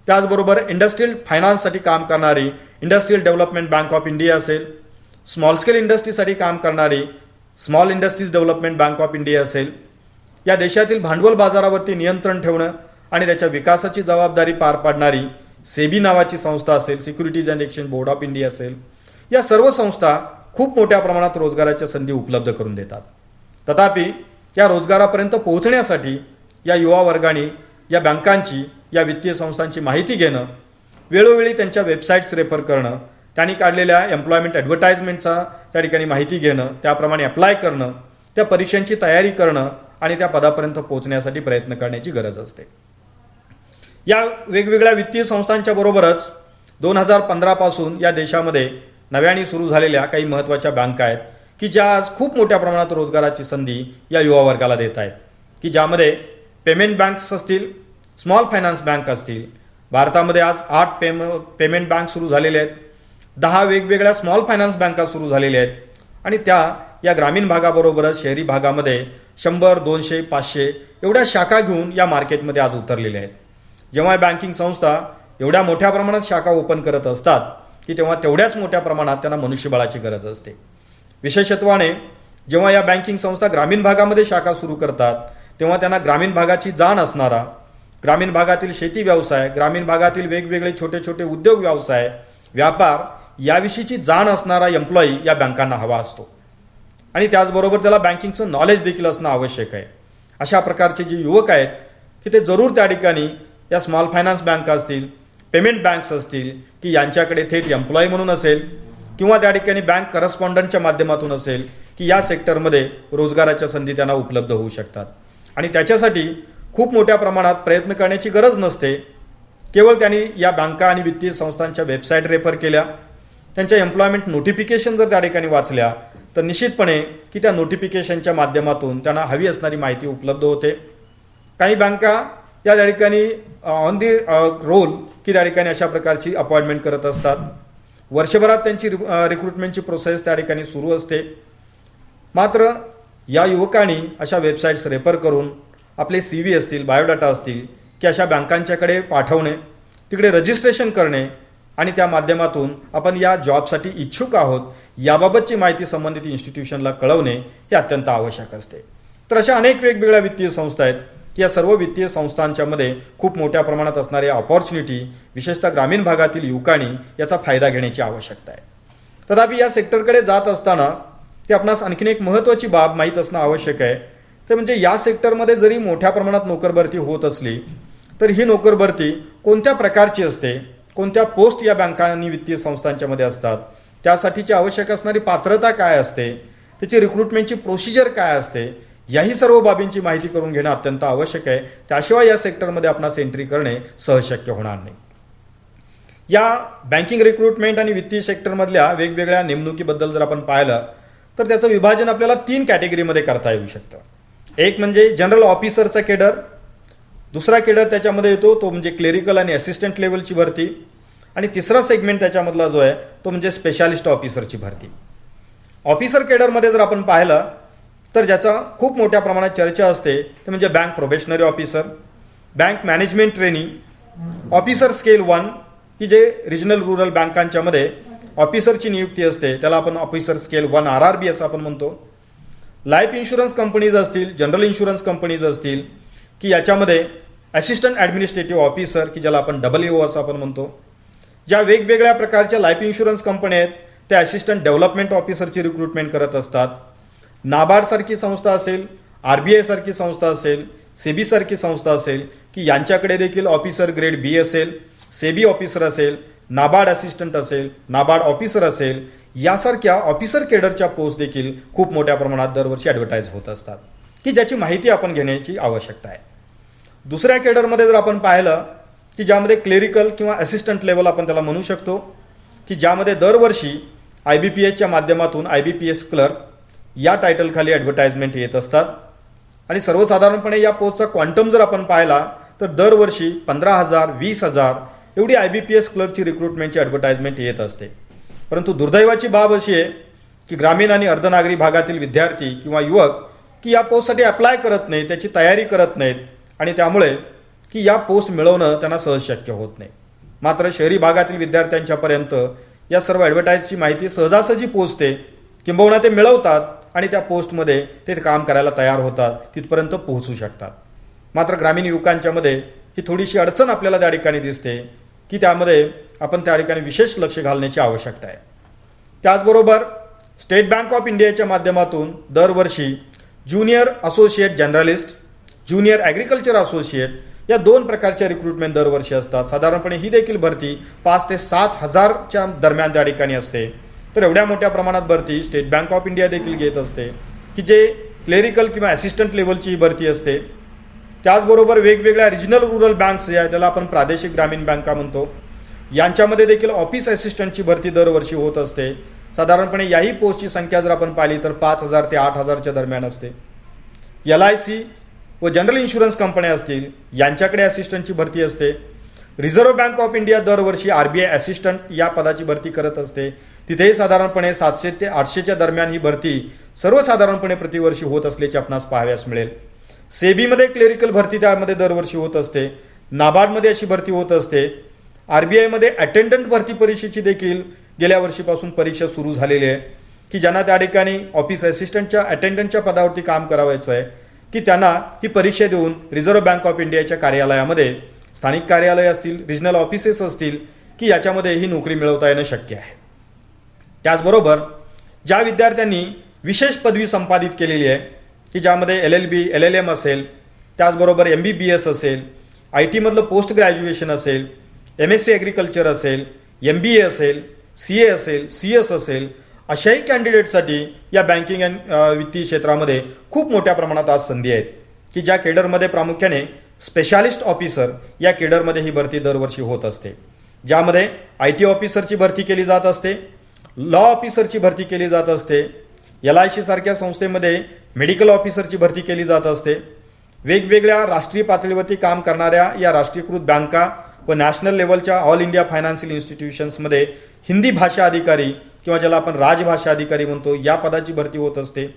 त्याचबरोबर इंडस्ट्रियल फायनान्ससाठी काम करणारी industrial development bank of India असेल, स्मॉल स्केल इंडस्ट्रीसाठी काम करणारी small industries development bank of India असेल. या देशातील भांडवल बाजारावरती नियंत्रण ठेवणं आणि त्याच्या विकासाची जबाबदारी पार पाडणारी सेबी नावाची संस्था असेल, securities and exchange board of India असेल. या सर्व संस्था खूप मोठ्या प्रमाणात रोजगाराच्या संधी उपलब्ध करून देतात. तथापि या रोजगारापर्यंत पोहोचण्यासाठी या युवा वर्गाने या बँकांची, या वित्तीय संस्थांची माहिती घेणं, वेळोवेळी त्यांच्या वेबसाईट्स रेफर करणं, त्यांनी काढलेल्या एम्प्लॉयमेंट ॲडव्हर्टाइजमेंटचा त्या ठिकाणी माहिती घेणं, त्याप्रमाणे अप्लाय करणं, त्या परीक्षांची तयारी करणं आणि त्या पदापर्यंत पोहोचण्यासाठी प्रयत्न करण्याची गरज असते. या वेगवेगळ्या वित्तीय संस्थांच्या बरोबरच 2015 पासून या देशामध्ये नव्याने सुरू झालेल्या काही महत्त्वाच्या बँका आहेत की ज्या आज खूप मोठ्या प्रमाणात रोजगाराची संधी या युवा वर्गाला देत आहेत, की ज्यामध्ये पेमेंट बँक्स असतील, स्मॉल फायनान्स बँक असतील. भारतामध्ये आज 8 पेमेंट बँक सुरू झालेले आहेत, 10 वेगवेगळ्या स्मॉल फायनान्स बँका सुरू झालेल्या आहेत आणि त्या या ग्रामीण भागाबरोबरच शहरी भागामध्ये 100, 200, 500 एवढ्या शाखा घेऊन या मार्केटमध्ये आज उतरलेल्या आहेत. जेव्हा बँकिंग संस्था एवढ्या मोठ्या प्रमाणात शाखा ओपन करत असतात की तेव्हा तेवढ्याच मोठ्या प्रमाणात त्यांना मनुष्यबळाची गरज असते. विशेषत्वाने जेव्हा या बँकिंग संस्था ग्रामीण भागामध्ये शाखा सुरू करतात तेव्हा त्यांना ग्रामीण भागाची जाण असणारा, ग्रामीण भागातील शेती व्यवसाय, ग्रामीण भागातील वेगवेगळे छोटे छोटे उद्योग व्यवसाय, व्यापार याविषयीची जाण असणारा एम्प्लॉई या बँकांना हवा असतो आणि त्याचबरोबर त्याला बँकिंगचं नॉलेज देखील असणं आवश्यक आहे. अशा प्रकारचे जे युवक आहेत की ते जरूर त्या ठिकाणी या स्मॉल फायनान्स बँका असतील, पेमेंट बँक्स असतील की यांच्याकडे थेट एम्प्लॉई म्हणून असेल किंवा त्या ठिकाणी बँक करस्पॉन्डंटच्या माध्यमातून असेल की या सेक्टरमध्ये रोजगाराच्या संधी त्यांना उपलब्ध होऊ शकतात. आणि त्याच्यासाठी खूप मोठ्या प्रमाणात प्रयत्न करण्याची गरज नसते. केवळ त्यांनी या बँका आणि वित्तीय संस्थांच्या वेबसाईट रेफर केल्या, त्यांच्या एम्प्लॉयमेंट नोटिफिकेशन जर त्या ठिकाणी वाचल्या तर निश्चितपणे की त्या नोटिफिकेशनच्या माध्यमातून त्यांना हवी असणारी माहिती उपलब्ध होते. काही बँका या त्या ठिकाणी ऑन दी रोल की त्या ठिकाणी अशा प्रकारची अपॉइंटमेंट करत असतात. वर्षभरात त्यांची रिक्रुटमेंटची प्रोसेस त्या ठिकाणी सुरू असते. मात्र या युवकांनी अशा वेबसाईट्स रेफर करून आपले CV असतील, बायोडाटा असतील की अशा बँकांच्याकडे पाठवणे, तिकडे रजिस्ट्रेशन करणे आणि त्या माध्यमातून आपण या जॉबसाठी इच्छुक आहोत याबाबतची माहिती संबंधित इन्स्टिट्यूशनला कळवणे हे अत्यंत आवश्यक असते. तर अशा अनेक वेगवेगळ्या वित्तीय संस्था आहेत. या सर्व वित्तीय संस्थांच्यामध्ये खूप मोठ्या प्रमाणात असणारी ऑपॉर्च्युनिटी विशेषतः ग्रामीण भागातील युवकांनी याचा फायदा घेण्याची आवश्यकता आहे. तथापि या सेक्टरकडे जात असताना ते आपणास आणखीन एक महत्त्वाची बाब माहीत असणं आवश्यक आहे. ते म्हणजे या सेक्टरमध्ये जरी मोठ्या प्रमाणात नोकरभरती होत असली तर ही नोकरभरती कोणत्या प्रकारची असते, कोणत्या पोस्ट या बँका आणि वित्तीय संस्थांच्यामध्ये असतात, त्यासाठीची आवश्यक असणारी पात्रता काय असते, त्याची रिक्रुटमेंटची प्रोसिजर काय असते, याही सर्व बाबींची माहिती करून घेणं अत्यंत आवश्यक आहे. त्याशिवाय या सेक्टरमध्ये आपणास एंट्री करणे सहज शक्य होणार नाही. या बँकिंग रिक्रुटमेंट आणि वित्तीय सेक्टरमधल्या वेगवेगळ्या नेमणुकीबद्दल जर आपण पाहिलं तर त्याचं विभाजन आपल्याला 3 कॅटेगरीमध्ये करता येऊ शकतं. एक म्हणजे जनरल ऑफिसरचा केडर, दुसरा केडर त्याच्यामध्ये येतो तो म्हणजे क्लेरिकल आणि असिस्टंट लेवलची भरती, आणि तिसरा सेगमेंट त्याच्यामधला जो आहे तो म्हणजे स्पेशालिस्ट ऑफिसरची भरती. ऑफिसर केडरमध्ये जर आपण पाहिलं तर ज्याचा खूप मोठ्या प्रमाणात चर्चा असते ते म्हणजे bank probationary officer, bank management trainee, officer scale 1 की जे रिजनल रुरल बँकांच्यामध्ये ऑफिसरची नियुक्ती असते त्याला आपण ऑफिसर स्केल 1 RRB असं आपण म्हणतो. लाईफ इन्शुरन्स कंपनीज असतील, जनरल इन्शुरन्स कंपनीज असतील की याच्यामध्ये असिस्टंट ॲडमिनिस्ट्रेटिव्ह ऑफिसर की ज्याला आपण AO असं आपण म्हणतो. ज्या वेगवेगळ्या प्रकारच्या लाईफ इन्शुरन्स कंपन्या आहेत त्या असिस्टंट डेव्हलपमेंट ऑफिसरची रिक्रुटमेंट करत असतात. नाबार्डसारखी संस्था असेल, RBI सारखी संस्था असेल, SEBI सारखी संस्था असेल की यांच्याकडे देखील ऑफिसर ग्रेड B असेल, SEBI ऑफिसर असेल, नाबार्ड असिस्टंट असेल, नाबार्ड ऑफिसर असेल, यासारख्या ऑफिसर केडरच्या पोस्ट देखील खूप मोठ्या प्रमाणात दरवर्षी ॲडव्हर्टाईज होत असतात की ज्याची माहिती आपण घेण्याची आवश्यकता आहे. दुसऱ्या केडरमध्ये जर आपण पाहिलं की ज्यामध्ये क्लेरिकल किंवा असिस्टंट लेवल आपण त्याला म्हणू शकतो की ज्यामध्ये दरवर्षी IBPSच्या माध्यमातून IBPS क्लर्क या टायटलखाली ॲडव्हर्टाइजमेंट येत असतात. आणि सर्वसाधारणपणे या पोस्टचा क्वांटम जर आपण पाहिला तर दरवर्षी 15,000 20,000 एवढी IBPS क्लर्कची रिक्रुटमेंटची ॲडव्हर्टाइजमेंट येत असते. परंतु दुर्दैवाची बाब अशी आहे की ग्रामीण आणि अर्धनागरी भागातील विद्यार्थी किंवा युवक की या पोस्टसाठी अप्लाय करत नाहीत, त्याची तयारी करत नाहीत आणि त्यामुळे की या पोस्ट मिळवणं त्यांना सहज शक्य होत नाही. मात्र शहरी भागातील विद्यार्थ्यांच्यापर्यंत या सर्व ॲडव्हर्टाईजची माहिती सहजासहजी पोचते, किंबहुना ते मिळवतात आणि त्या पोस्टमध्ये ते काम करायला तयार होतात, तिथपर्यंत पोहोचू शकतात. मात्र ग्रामीण युवकांच्यामध्ये ही थोडीशी अडचण आपल्याला त्या ठिकाणी दिसते की त्यामध्ये आपण त्या ठिकाणी विशेष लक्ष घालण्याची आवश्यकता आहे. त्याचबरोबर स्टेट बँक ऑफ इंडियाच्या माध्यमातून दरवर्षी junior associate journalist, junior agriculture associate या 2 प्रकारच्या रिक्रुटमेंट दरवर्षी असतात. साधारणपणे ही देखील भरती 5 ते 7,000च्या दरम्यान त्या ठिकाणी असते. तर एवढ्या मोठ्या प्रमाणात भरती स्टेट बँक ऑफ इंडिया देखील घेत असते की जे क्लेरिकल किंवा असिस्टंट लेवलची भरती असते. त्याचबरोबर वेगवेगळ्या रिजनल रुरल बँक्स ज्या त्याला आपण प्रादेशिक ग्रामीण बँका म्हणतो, यांच्यामध्ये देखील ऑफिस असिस्टंटची भरती दरवर्षी होत असते. साधारणपणे याही पोस्टची संख्या जर आपण पाहिली तर 5,000 ते 8,000च्या दरम्यान असते. LIC व जनरल इन्शुरन्स कंपन्या असतील यांच्याकडे असिस्टंटची भरती असते. रिझर्व्ह बँक ऑफ इंडिया दरवर्षी RBI असिस्टंट या पदाची भरती करत असते. तिथेही साधारणपणे 700 ते 800च्या दरम्यान ही भरती सर्वसाधारणपणे प्रतिवर्षी होत असल्याचे आपणास पाहाव्यास मिळेल. SEBIमध्ये क्लेरिकल भरती त्यामध्ये दरवर्षी होत असते. नाबार्डमध्ये अशी भरती होत असते. RBIमध्ये अटेंडंट भरती परीक्षेची देखील गेल्या वर्षीपासून परीक्षा सुरू झालेली आहे की ज्यांना त्या ठिकाणी ऑफिस असिस्टंटच्या अटेंडंटच्या पदावरती काम करावायचं आहे की त्यांना ही परीक्षा देऊन रिझर्व्ह बँक ऑफ इंडियाच्या कार्यालयामध्ये, स्थानिक कार्यालय असतील, रिजनल ऑफिसेस असतील की याच्यामध्ये ही नोकरी मिळवता येणं शक्य आहे. त्याचबरोबर ज्या विद्यार्थ्यांनी विशेष पदवी संपादित केलेली आहे की ज्यामध्ये LLB, LLM असेल, त्याचबरोबर MBBS असेल, IT मधलं पोस्ट ग्रॅज्युएशन असेल, MSc ॲग्रिकल्चर असेल, MBA असेल, CA असेल, CS असेल, अशाही कॅन्डिडेटसाठी या बँकिंग अँड वित्तीय क्षेत्रामध्ये खूप मोठ्या प्रमाणात आज संधी आहेत की ज्या केडरमध्ये प्रामुख्याने स्पेशालिस्ट ऑफिसर या केडरमध्ये ही भरती दरवर्षी होत असते. ज्यामध्ये IT ऑफिसरची भरती केली जात असते, लॉ ऑफिसरची भरती केली जात असते, LIC सारख्या संस्थेमध्ये मेडिकल ऑफिसरची भरती केली जात असते, वेगवेगळ्या राष्ट्रीय पातळीवरती काम करणाऱ्या या राष्ट्रीयकृत बँका व नॅशनल लेवलच्या ऑल इंडिया फायनान्शियल इन्स्टिट्यूशन्समध्ये हिंदी भाषा अधिकारी किंवा ज्याला आपण राजभाषा अधिकारी म्हणतो या पदाची भरती होत असते.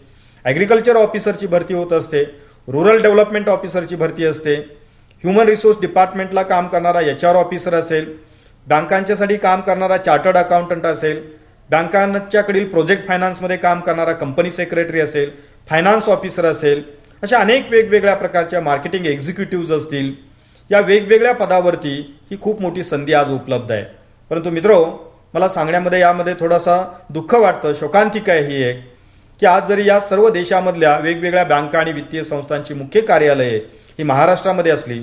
ॲग्रिकल्चर ऑफिसरची भरती होत असते. रुरल डेव्हलपमेंट ऑफिसरची भरती असते. ह्युमन रिसोर्स डिपार्टमेंटला काम करणारा HR ऑफिसर असेल, बँकांच्यासाठी काम करणारा चार्टर्ड अकाउंटंट असेल, बँकांच्याकडील प्रोजेक्ट फायनान्समध्ये काम करणारा कंपनी सेक्रेटरी असेल, फायनान्स ऑफिसर असेल, अशा अनेक वेगवेगळ्या प्रकारच्या मार्केटिंग एक्झिक्युटिव्ज असतील. या वेगवेगळ्या पदावरती ही खूप मोठी संधी आज उपलब्ध आहे. परंतु मित्रो, मला सांगण्यामध्ये यामध्ये थोडासा दुःख वाटतं, शोकांतिका आहे ही एक, की आज जरी या सर्व देशामधल्या वेगवेगळ्या बँका आणि वित्तीय संस्थांची मुख्य कार्यालये ही महाराष्ट्रामध्ये असली,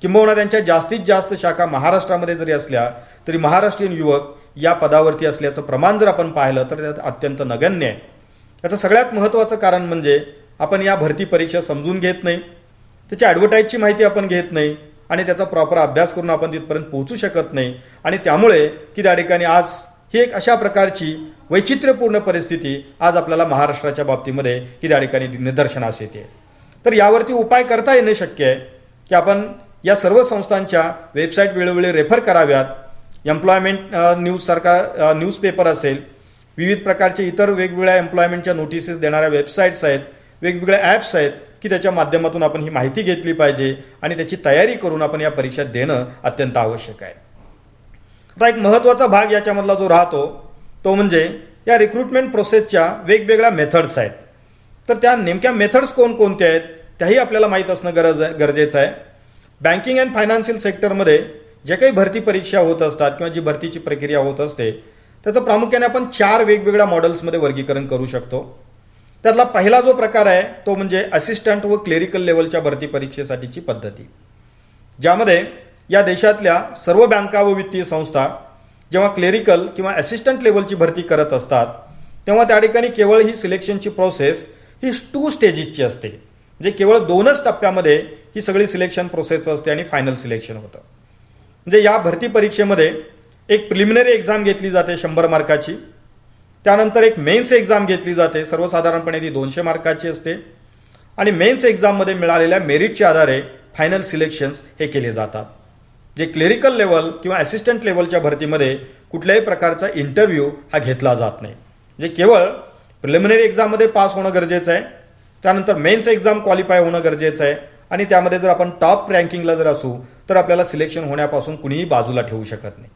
किंबहुना त्यांच्या जास्तीत जास्त शाखा महाराष्ट्रामध्ये जरी असल्या तरी महाराष्ट्रीयन युवक या पदावरती असल्याचं प्रमाण जर आपण पाहिलं तर त्यात अत्यंत नगण्य आहे. याचं सगळ्यात महत्त्वाचं कारण म्हणजे आपण या भरती परीक्षा समजून घेत नाही, त्याची ॲडव्हर्टाईजची माहिती आपण घेत नाही आणि त्याचा प्रॉपर अभ्यास करून आपण तिथपर्यंत पोहोचू शकत नाही. आणि त्यामुळे की त्या ठिकाणी आज ही एक अशा प्रकारची वैचित्र्यपूर्ण परिस्थिती आज आपल्याला महाराष्ट्राच्या बाबतीमध्ये की त्या ठिकाणी निदर्शनास येते. तर यावरती उपाय करता येणे शक्य आहे की आपण या सर्व संस्थांच्या वेबसाईट वेळोवेळी रेफर कराव्यात. एम्प्लॉयमेंट न्यूजसारखा न्यूजपेपर असेल, विविध प्रकारचे इतर वेगवेगळ्या एम्प्लॉयमेंटच्या नोटिसेस देणाऱ्या वेबसाईट्स आहेत, वेगवेगळे ॲप्स आहेत की त्याच्या माध्यमातून आपण ही माहिती घेतली पाहिजे आणि त्याची तयारी करून आपण या परीक्षा देणं अत्यंत आवश्यक आहे. आता एक महत्त्वाचा भाग याच्यामधला जो राहतो तो म्हणजे या रिक्रुटमेंट प्रोसेसच्या वेगवेगळ्या मेथड्स आहेत. तर त्या नेमक्या मेथड्स कोणकोणत्या आहेत त्याही आपल्याला माहीत असणं गरजेचं आहे. बँकिंग अँड फायनान्शियल सेक्टरमध्ये जे काही भरती परीक्षा होत असतात किंवा जी भरतीची प्रक्रिया होत असते त्याचं प्रामुख्याने आपण 4 वेगवेगळ्या मॉडेल्समध्ये वर्गीकरण करू शकतो. त्यातला पहिला जो प्रकार आहे तो म्हणजे असिस्टंट व क्लेरिकल लेवलच्या भरती परीक्षेसाठीची पद्धती, ज्यामध्ये या देशातल्या सर्व बँका व वित्तीय संस्था जेव्हा क्लेरिकल किंवा असिस्टंट लेवलची भरती करत असतात तेव्हा त्या ठिकाणी केवळ ही सिलेक्शनची प्रोसेस ही 2 स्टेजेसची असते. म्हणजे केवळ 2च टप्प्यामध्ये ही सगळी सिलेक्शन प्रोसेस असते आणि फायनल सिलेक्शन होतं. म्हणजे या भरती परीक्षेमध्ये एक प्रिलिमिनरी एक्झाम घेतली जाते 100 मार्काची, त्यानंतर एक मेन्स एक्झाम घेतली जाते, सर्वसाधारणपणे ती 200 मार्काची असते आणि मेन्स एक्झाममध्ये मिळालेल्या मेरिटच्या आधारे फायनल सिलेक्शन्स हे केले जातात. जे क्लेरिकल लेवल किंवा असिस्टंट लेवलच्या भरतीमध्ये कुठल्याही प्रकारचा इंटरव्ह्यू हा घेतला जात नाही. म्हणजे केवळ प्रिलिमिनरी एक्झाममध्ये पास होणं गरजेचं आहे, त्यानंतर मेन्स एक्झाम क्वालिफाय होणं गरजेचं आहे आणि त्यामध्ये जर आपण टॉप रँकिंगला जर असू तर आपल्याला सिलेक्शन होण्यापासून कुणीही बाजूला ठेवू शकत नाही.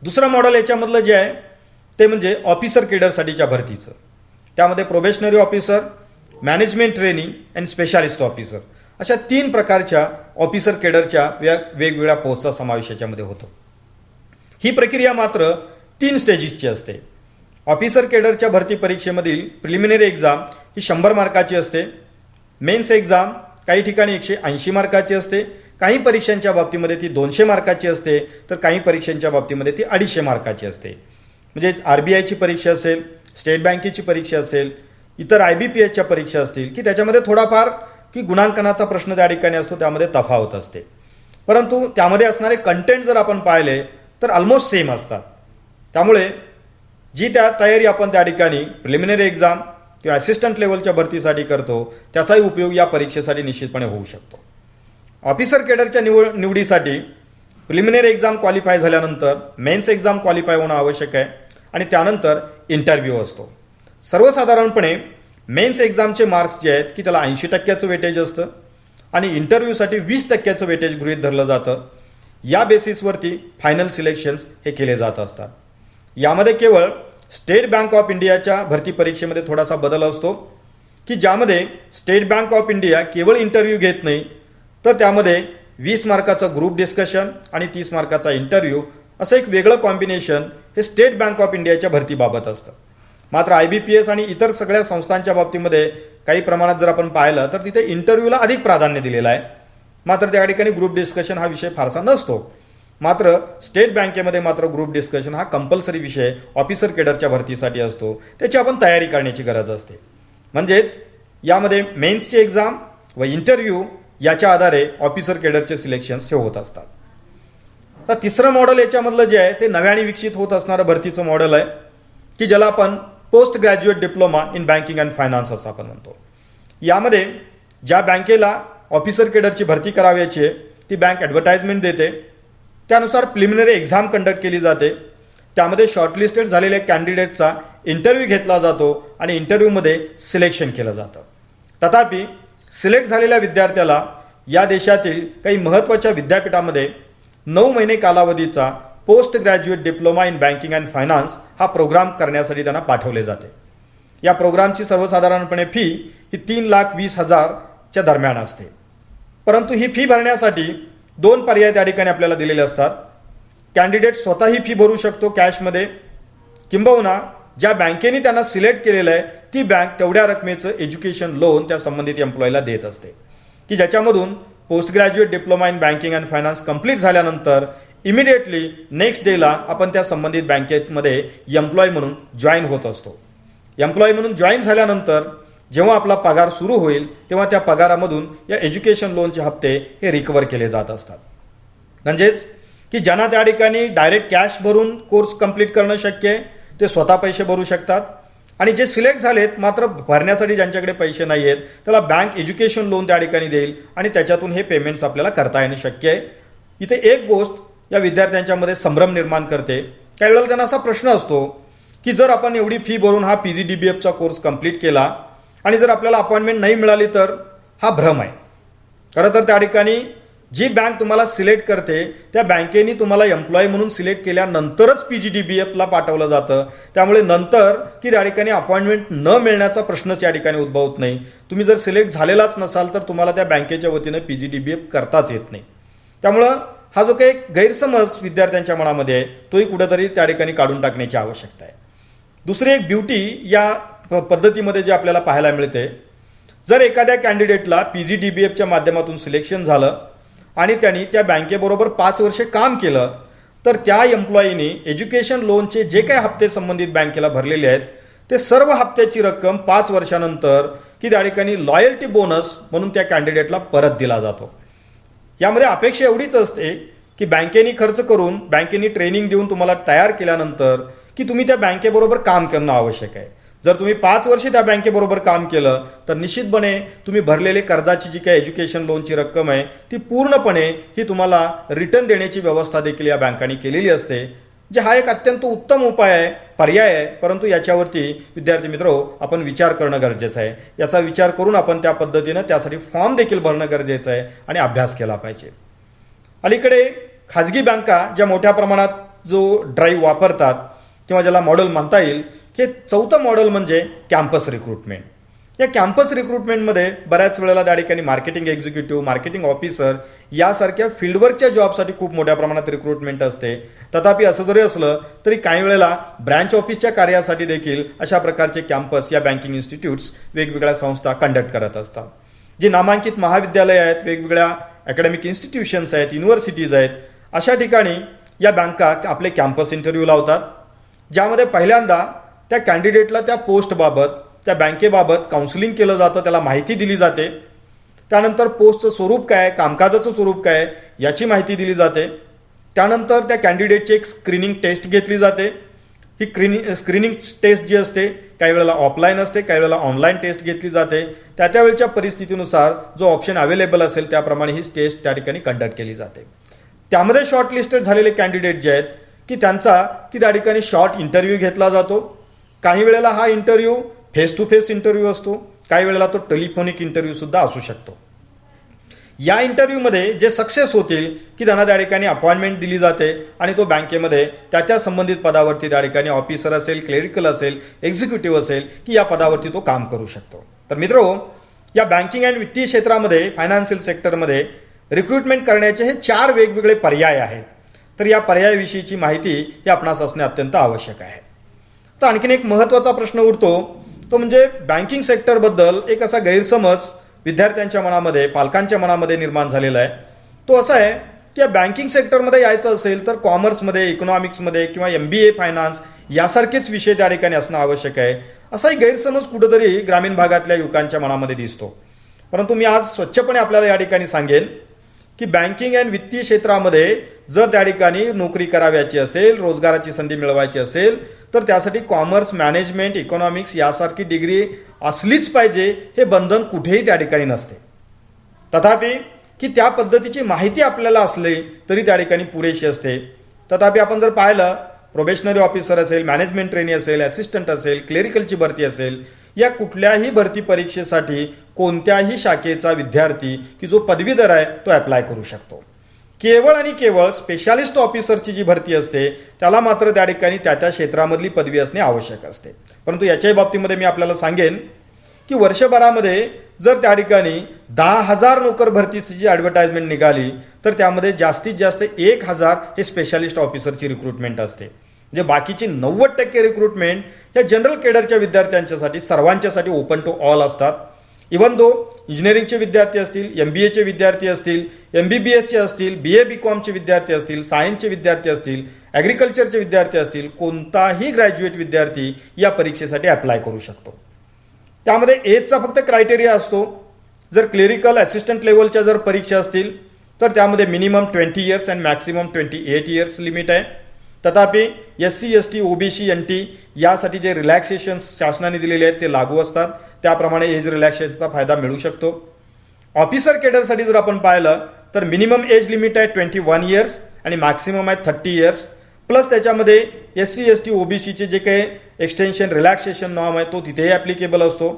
दुसरं मॉडेल याच्यामधलं जे आहे ते म्हणजे ऑफिसर केडरसाठीच्या भरतीचं. त्यामध्ये probationary officer, management trainee and specialist officer अशा 3 प्रकारच्या ऑफिसर केडरच्या वेगवेगळ्या पोस्टचा समावेश याच्यामध्ये होतो. ही प्रक्रिया मात्र 3 स्टेजेसची असते. ऑफिसर केडरच्या भरती परीक्षेमधील प्रिलिमिनरी एक्झाम ही 100 मार्काची असते. मेन्स एक्झाम काही ठिकाणी 180 मार्काची असते, काही परीक्षांच्या बाबतीमध्ये ती 200 मार्काची असते, तर काही परीक्षांच्या बाबतीमध्ये ती 250 मार्काची असते. म्हणजे RBIची परीक्षा असेल, स्टेट बँकेची परीक्षा असेल, इतर IBPSच्या परीक्षा असतील की त्याच्यामध्ये थोडाफार की गुणांकनाचा प्रश्न त्या ठिकाणी असतो, त्यामध्ये तफावत असते. परंतु त्यामध्ये असणारे कंटेंट जर आपण पाहिले तर ऑलमोस्ट सेम असतात. त्यामुळे जी त्या तयारी आपण त्या ठिकाणी प्रिलिमिनरी एक्झाम किंवा असिस्टंट लेवलच्या भरतीसाठी करतो त्याचाही उपयोग या परीक्षेसाठी निश्चितपणे होऊ शकतो. ऑफिसर केडरच्या निवडीसाठी प्रिलिमिनरी एक्झाम क्वालिफाय झाल्यानंतर मेन्स एक्झाम क्वालिफाय होणं आवश्यक आहे आणि त्यानंतर इंटरव्ह्यू असतो. सर्वसाधारणपणे मेन्स एक्झामचे मार्क्स जे आहेत की त्याला 80% वेटेज असतं आणि इंटरव्ह्यूसाठी 20% वेटेज गृहीत धरलं जातं. या बेसिसवरती फायनल सिलेक्शन्स हे केले जात असतात. यामध्ये केवळ स्टेट बँक ऑफ इंडियाच्या भरती परीक्षेमध्ये थोडासा बदल असतो की ज्यामध्ये स्टेट बँक ऑफ इंडिया केवळ इंटरव्ह्यू घेत नाही तर त्यामध्ये 20 मार्काचं ग्रुप डिस्कशन आणि 30 मार्काचा इंटरव्ह्यू असं एक वेगळं कॉम्बिनेशन हे स्टेट बँक ऑफ इंडियाच्या भरतीबाबत असतं. मात्र IBPS आणि इतर सगळ्या संस्थांच्या बाबतीमध्ये काही प्रमाणात जर आपण पाहिलं तर तिथे इंटरव्ह्यूला अधिक प्राधान्य दिलेलं आहे. मात्र त्या ठिकाणी ग्रुप डिस्कशन हा विषय फारसा नसतो. मात्र स्टेट बँकेमध्ये मात्र ग्रुप डिस्कशन हा कंपल्सरी विषय ऑफिसर केडरच्या भरतीसाठी असतो. त्याची आपण तयारी करण्याची गरज असते. म्हणजेच यामध्ये मेन्सची एक्झाम व इंटरव्ह्यू याच्या आधारे ऑफिसर केडरचे सिलेक्शन्स हे होत असतात. तर तिसरं मॉडेल याच्यामधलं जे आहे ते नव्याने विकसित होत असणारं भरतीचं मॉडेल आहे की ज्याला आपण post graduate diploma in banking and finance असं आपण म्हणतो. यामध्ये ज्या बँकेला ऑफिसर केडरची भरती करावयाची आहे ती बँक ॲडव्हर्टाइजमेंट देते. त्यानुसार प्रिलिमिनरी एक्झाम कंडक्ट केली जाते. त्यामध्ये शॉर्टलिस्टेड झालेल्या कॅन्डिडेटचा इंटरव्ह्यू घेतला जातो आणि इंटरव्ह्यूमध्ये सिलेक्शन केलं जातं. तथापि सिलेक्ट झालेल्या विद्यार्थ्याला या देशातील काही महत्त्वाच्या विद्यापीठामध्ये 9 महिने कालावधीचा post graduate diploma in banking and finance हा प्रोग्राम करण्यासाठी त्यांना पाठवले जाते. या प्रोग्रामची सर्वसाधारणपणे फी ही 3,20,000च्या दरम्यान असते. परंतु ही फी भरण्यासाठी 2 पर्याय त्या ठिकाणी आपल्याला दिलेले असतात. कॅन्डिडेट स्वतः ही फी भरू शकतो कॅशमध्ये, किंबहुना ज्या बँकेने त्यांना सिलेक्ट केलेलं आहे ती बँक तेवढ्या रकमेचं एज्युकेशन लोन त्या संबंधित एम्प्लॉईला देत असते, की ज्याच्यामधून post graduate diploma in banking and finance complete झाल्यानंतर इमिडिएटली नेक्स्ट डेला आपण त्या संबंधित बँकेमध्ये एम्प्लॉय म्हणून जॉईन होत असतो. एम्प्लॉय म्हणून जॉईन झाल्यानंतर जेव्हा आपला पगार सुरू होईल तेव्हा त्या पगारामधून या एज्युकेशन लोनचे हप्ते हे रिकवर केले जात असतात. म्हणजेच की ज्यांना त्या ठिकाणी डायरेक्ट कॅश भरून कोर्स कंप्लीट करणं शक्य आहे ते स्वतः पैसे भरू शकतात, आणि जे सिलेक्ट झालेत मात्र भरण्यासाठी ज्यांच्याकडे पैसे नाही आहेत त्याला बँक एज्युकेशन लोन त्या ठिकाणी देईल आणि त्याच्यातून हे पेमेंट्स आपल्याला करता येणं शक्य आहे. इथे एक गोष्ट या विद्यार्थ्यांच्यामध्ये संभ्रम निर्माण करते. काही वेळेला त्यांना असा प्रश्न असतो की जर आपण एवढी फी भरून हा PGDBFचा कोर्स कंप्लीट केला आणि जर आपल्याला अपॉइंटमेंट नाही मिळाली तर हा भ्रम आहे. खरं तर त्या ठिकाणी जी बँक तुम्हाला सिलेक्ट करते त्या बँकेने तुम्हाला एम्प्लॉय म्हणून सिलेक्ट केल्यानंतरच PGDBFला पाठवलं जातं. त्यामुळे नंतर की त्या ठिकाणी अपॉइंटमेंट न मिळण्याचा प्रश्नच या ठिकाणी उद्भवत नाही. तुम्ही जर सिलेक्ट झालेलाच नसाल तर तुम्हाला त्या बँकेच्या वतीनं PGDBF करताच येत नाही. त्यामुळं हा जो काही गैरसमज विद्यार्थ्यांच्या मनामध्ये आहे तोही कुठेतरी त्या ठिकाणी काढून टाकण्याची आवश्यकता आहे. दुसरी एक ब्युटी या पद्धतीमध्ये जे आपल्याला पाहायला मिळते, जर एखाद्या कॅन्डिडेटला PGDBFच्या माध्यमातून सिलेक्शन झालं आणि त्यांनी त्या बँकेबरोबर 5 वर्षे काम केलं तर त्या एम्प्लॉईनी एज्युकेशन लोनचे जे काही हप्ते संबंधित बँकेला भरलेले आहेत ते सर्व हप्त्याची रक्कम 5 वर्षानंतर की त्या ठिकाणी लॉयल्टी बोनस म्हणून त्या कॅन्डिडेटला परत दिला जातो. यामध्ये अपेक्षा एवढीच असते की बँकेने खर्च करून बँकेने ट्रेनिंग देऊन तुम्हाला तयार केल्यानंतर की तुम्ही त्या बँकेबरोबर काम करणं आवश्यक आहे. जर तुम्ही 5 वर्षे त्या बँकेबरोबर काम केलं तर निश्चितपणे तुम्ही भरलेले कर्जाची जी काही एज्युकेशन लोनची रक्कम आहे ती पूर्णपणे ही तुम्हाला रिटर्न देण्याची व्यवस्था देखील या बँकांनी केलेली असते, जे हा एक अत्यंत उत्तम उपाय आहे, पर्याय आहे. परंतु याच्यावरती विद्यार्थी मित्रो आपण विचार करणं गरजेचं आहे. याचा विचार करून आपण त्या पद्धतीनं त्यासाठी फॉर्म देखील भरणं गरजेचं आहे आणि अभ्यास केला पाहिजे. अलीकडे खाजगी बँका ज्या मोठ्या प्रमाणात जो ड्राईव्ह वापरतात किंवा ज्याला मॉडेल म्हणता येईल, हे 4थं मॉडेल म्हणजे कॅम्पस रिक्रुटमेंट. या कॅम्पस रिक्रुटमेंटमध्ये बऱ्याच वेळेला त्या ठिकाणी मार्केटिंग एक्झिक्युटिव्ह, मार्केटिंग ऑफिसर यासारख्या फील्डवर्कच्या जॉबसाठी खूप मोठ्या प्रमाणात रिक्रुटमेंट असते. तथापि असं जरी असलं तरी काही वेळेला ब्रँच ऑफिसच्या कार्यासाठी देखील अशा प्रकारचे कॅम्पस या बँकिंग इन्स्टिट्यूट्स वेगवेगळ्या संस्था कंडक्ट करत असतात. जी नामांकित महाविद्यालय आहेत, वेगवेगळ्या अकॅडमिक इन्स्टिट्यूशन्स आहेत, युनिव्हर्सिटीज आहेत, अशा ठिकाणी या बँका आपले कॅम्पस इंटरव्ह्यू लावतात, ज्यामध्ये पहिल्यांदा त्या कॅन्डिडेटला त्या पोस्टबाबत, त्या बँकेबाबत काउन्सिलिंग केलं जातं, त्याला माहिती दिली जाते. त्यानंतर पोस्टचं स्वरूप काय, कामकाजाचं स्वरूप काय याची माहिती दिली जाते. त्यानंतर त्या कॅन्डिडेटची एक स्क्रीनिंग टेस्ट घेतली जाते. ही स्क्रीनिंग टेस्ट जी असते काही वेळेला ऑफलाईन असते, काही वेळेला ऑनलाईन टेस्ट घेतली जाते. त्या वेळच्या परिस्थितीनुसार जो ऑप्शन अवेलेबल असेल त्याप्रमाणे ही टेस्ट त्या ठिकाणी कंडक्ट केली जाते. त्यामध्ये शॉर्टलिस्टेड झालेले कॅन्डिडेट जे आहेत की त्यांचा की त्या ठिकाणी शॉर्ट इंटरव्ह्यू घेतला जातो. काही वेळेला हा interview face to face interview असतो, काही वेळेला तो टेलिफोनिक इंटरव्ह्यू सुद्धा असू शकतो. या इंटरव्ह्यूमध्ये जे सक्सेस होतील की त्यांना त्या ठिकाणी अपॉइंटमेंट दिली जाते आणि तो बँकेमध्ये त्या संबंधित पदावरती त्या ठिकाणी ऑफिसर असेल, क्लेरिकल असेल, एक्झिक्युटिव्ह असेल की या पदावरती तो काम करू शकतो. तर मित्रो, या बँकिंग अँड वित्तीय क्षेत्रामध्ये, फायनान्शियल सेक्टरमध्ये रिक्रुटमेंट करण्याचे हे 4 वेगवेगळे पर्याय आहेत. तर या पर्यायाविषयीची माहिती ही आपणास असणे अत्यंत आवश्यक आहे. तर आणखीन एक महत्त्वाचा प्रश्न उरतो, तो म्हणजे बँकिंग सेक्टरबद्दल एक असा गैरसमज विद्यार्थ्यांच्या मनामध्ये, पालकांच्या मनामध्ये निर्माण झालेला आहे. तो असा आहे की या बँकिंग सेक्टरमध्ये यायचं असेल तर कॉमर्समध्ये, इकॉनॉमिक्समध्ये किंवा MBA फायनान्स यासारखेच विषय त्या ठिकाणी असणं आवश्यक आहे, असाही गैरसमज कुठेतरी ग्रामीण भागातल्या युवकांच्या मनामध्ये दिसतो. परंतु मी आज स्वच्छपणे आपल्याला या ठिकाणी सांगेन की बँकिंग अँड वित्तीय क्षेत्रामध्ये जर त्या ठिकाणी नोकरी करावयाची असेल, रोजगाराची संधी मिळवायची असेल तर त्यासाठी कॉमर्स, मॅनेजमेंट, इकॉनॉमिक्स यासारखी डिग्री असलीच पाहिजे, हे बंधन कुठेही त्या ठिकाणी नसते. तथापि की त्या पद्धतीची माहिती आपल्याला असली तरी त्या ठिकाणी पुरेशी असते. तथापि आपण जर पाहिलं, प्रोबेशनरी ऑफिसर असेल, मॅनेजमेंट ट्रेनी असेल, असिस्टंट असेल, क्लेरिकलची भरती असेल, या कुठल्याही भरती परीक्षेसाठी कोणत्याही शाखेचा विद्यार्थी की जो पदवीधर आहे तो अप्लाय करू शकतो. केवळ आणि केवळ स्पेशालिस्ट ऑफिसरची जी भरती असते त्याला मात्र त्या ठिकाणी त्या क्षेत्रामधली पदवी असणे आवश्यक असते. परंतु याच्याही बाबतीमध्ये मी आपल्याला सांगेन की वर्षभरामध्ये जर त्या ठिकाणी 10,000 नोकर भरतीची जी ॲडव्हर्टाइजमेंट निघाली तर त्यामध्ये जास्तीत जास्त 1,000 हे स्पेशालिस्ट ऑफिसरची रिक्रुटमेंट असते. म्हणजे बाकीची 90% रिक्रुटमेंट या जनरल केडरच्या विद्यार्थ्यांच्यासाठी, सर्वांच्यासाठी ओपन टू ऑल असतात. इव्हन दो इंजिनिअरिंगचे विद्यार्थी असतील, MBAचे विद्यार्थी असतील, MBBSचे असतील, BA BComचे विद्यार्थी असतील, सायन्सचे विद्यार्थी असतील, ॲग्रिकल्चरचे विद्यार्थी असतील, कोणताही ग्रॅज्युएट विद्यार्थी या परीक्षेसाठी अप्लाय करू शकतो. त्यामध्ये एजचा फक्त क्रायटेरिया असतो. जर क्लेरिकल असिस्टंट लेवलच्या जर परीक्षा असतील तर त्यामध्ये minimum 20 years and maximum 28 years limit आहे. तथापि SC ST OBC NT यासाठी जे रिलॅक्सेशन शासनाने दिलेले आहेत ते लागू असतात. त्याप्रमाणे एज रिलॅक्सेशनचा फायदा मिळू शकतो. ऑफिसर केडरसाठी जर आपण पाहिलं तर मिनिमम एज लिमिट आहे 21 इयर्स आणि मॅक्सिमम आहे 30 इयर्स. प्लस त्याच्यामध्ये SC ST OBCचे जे काही एक्सटेन्शन रिलॅक्सेशन नॉर्म आहे तो तिथेही ॲप्लिकेबल असतो.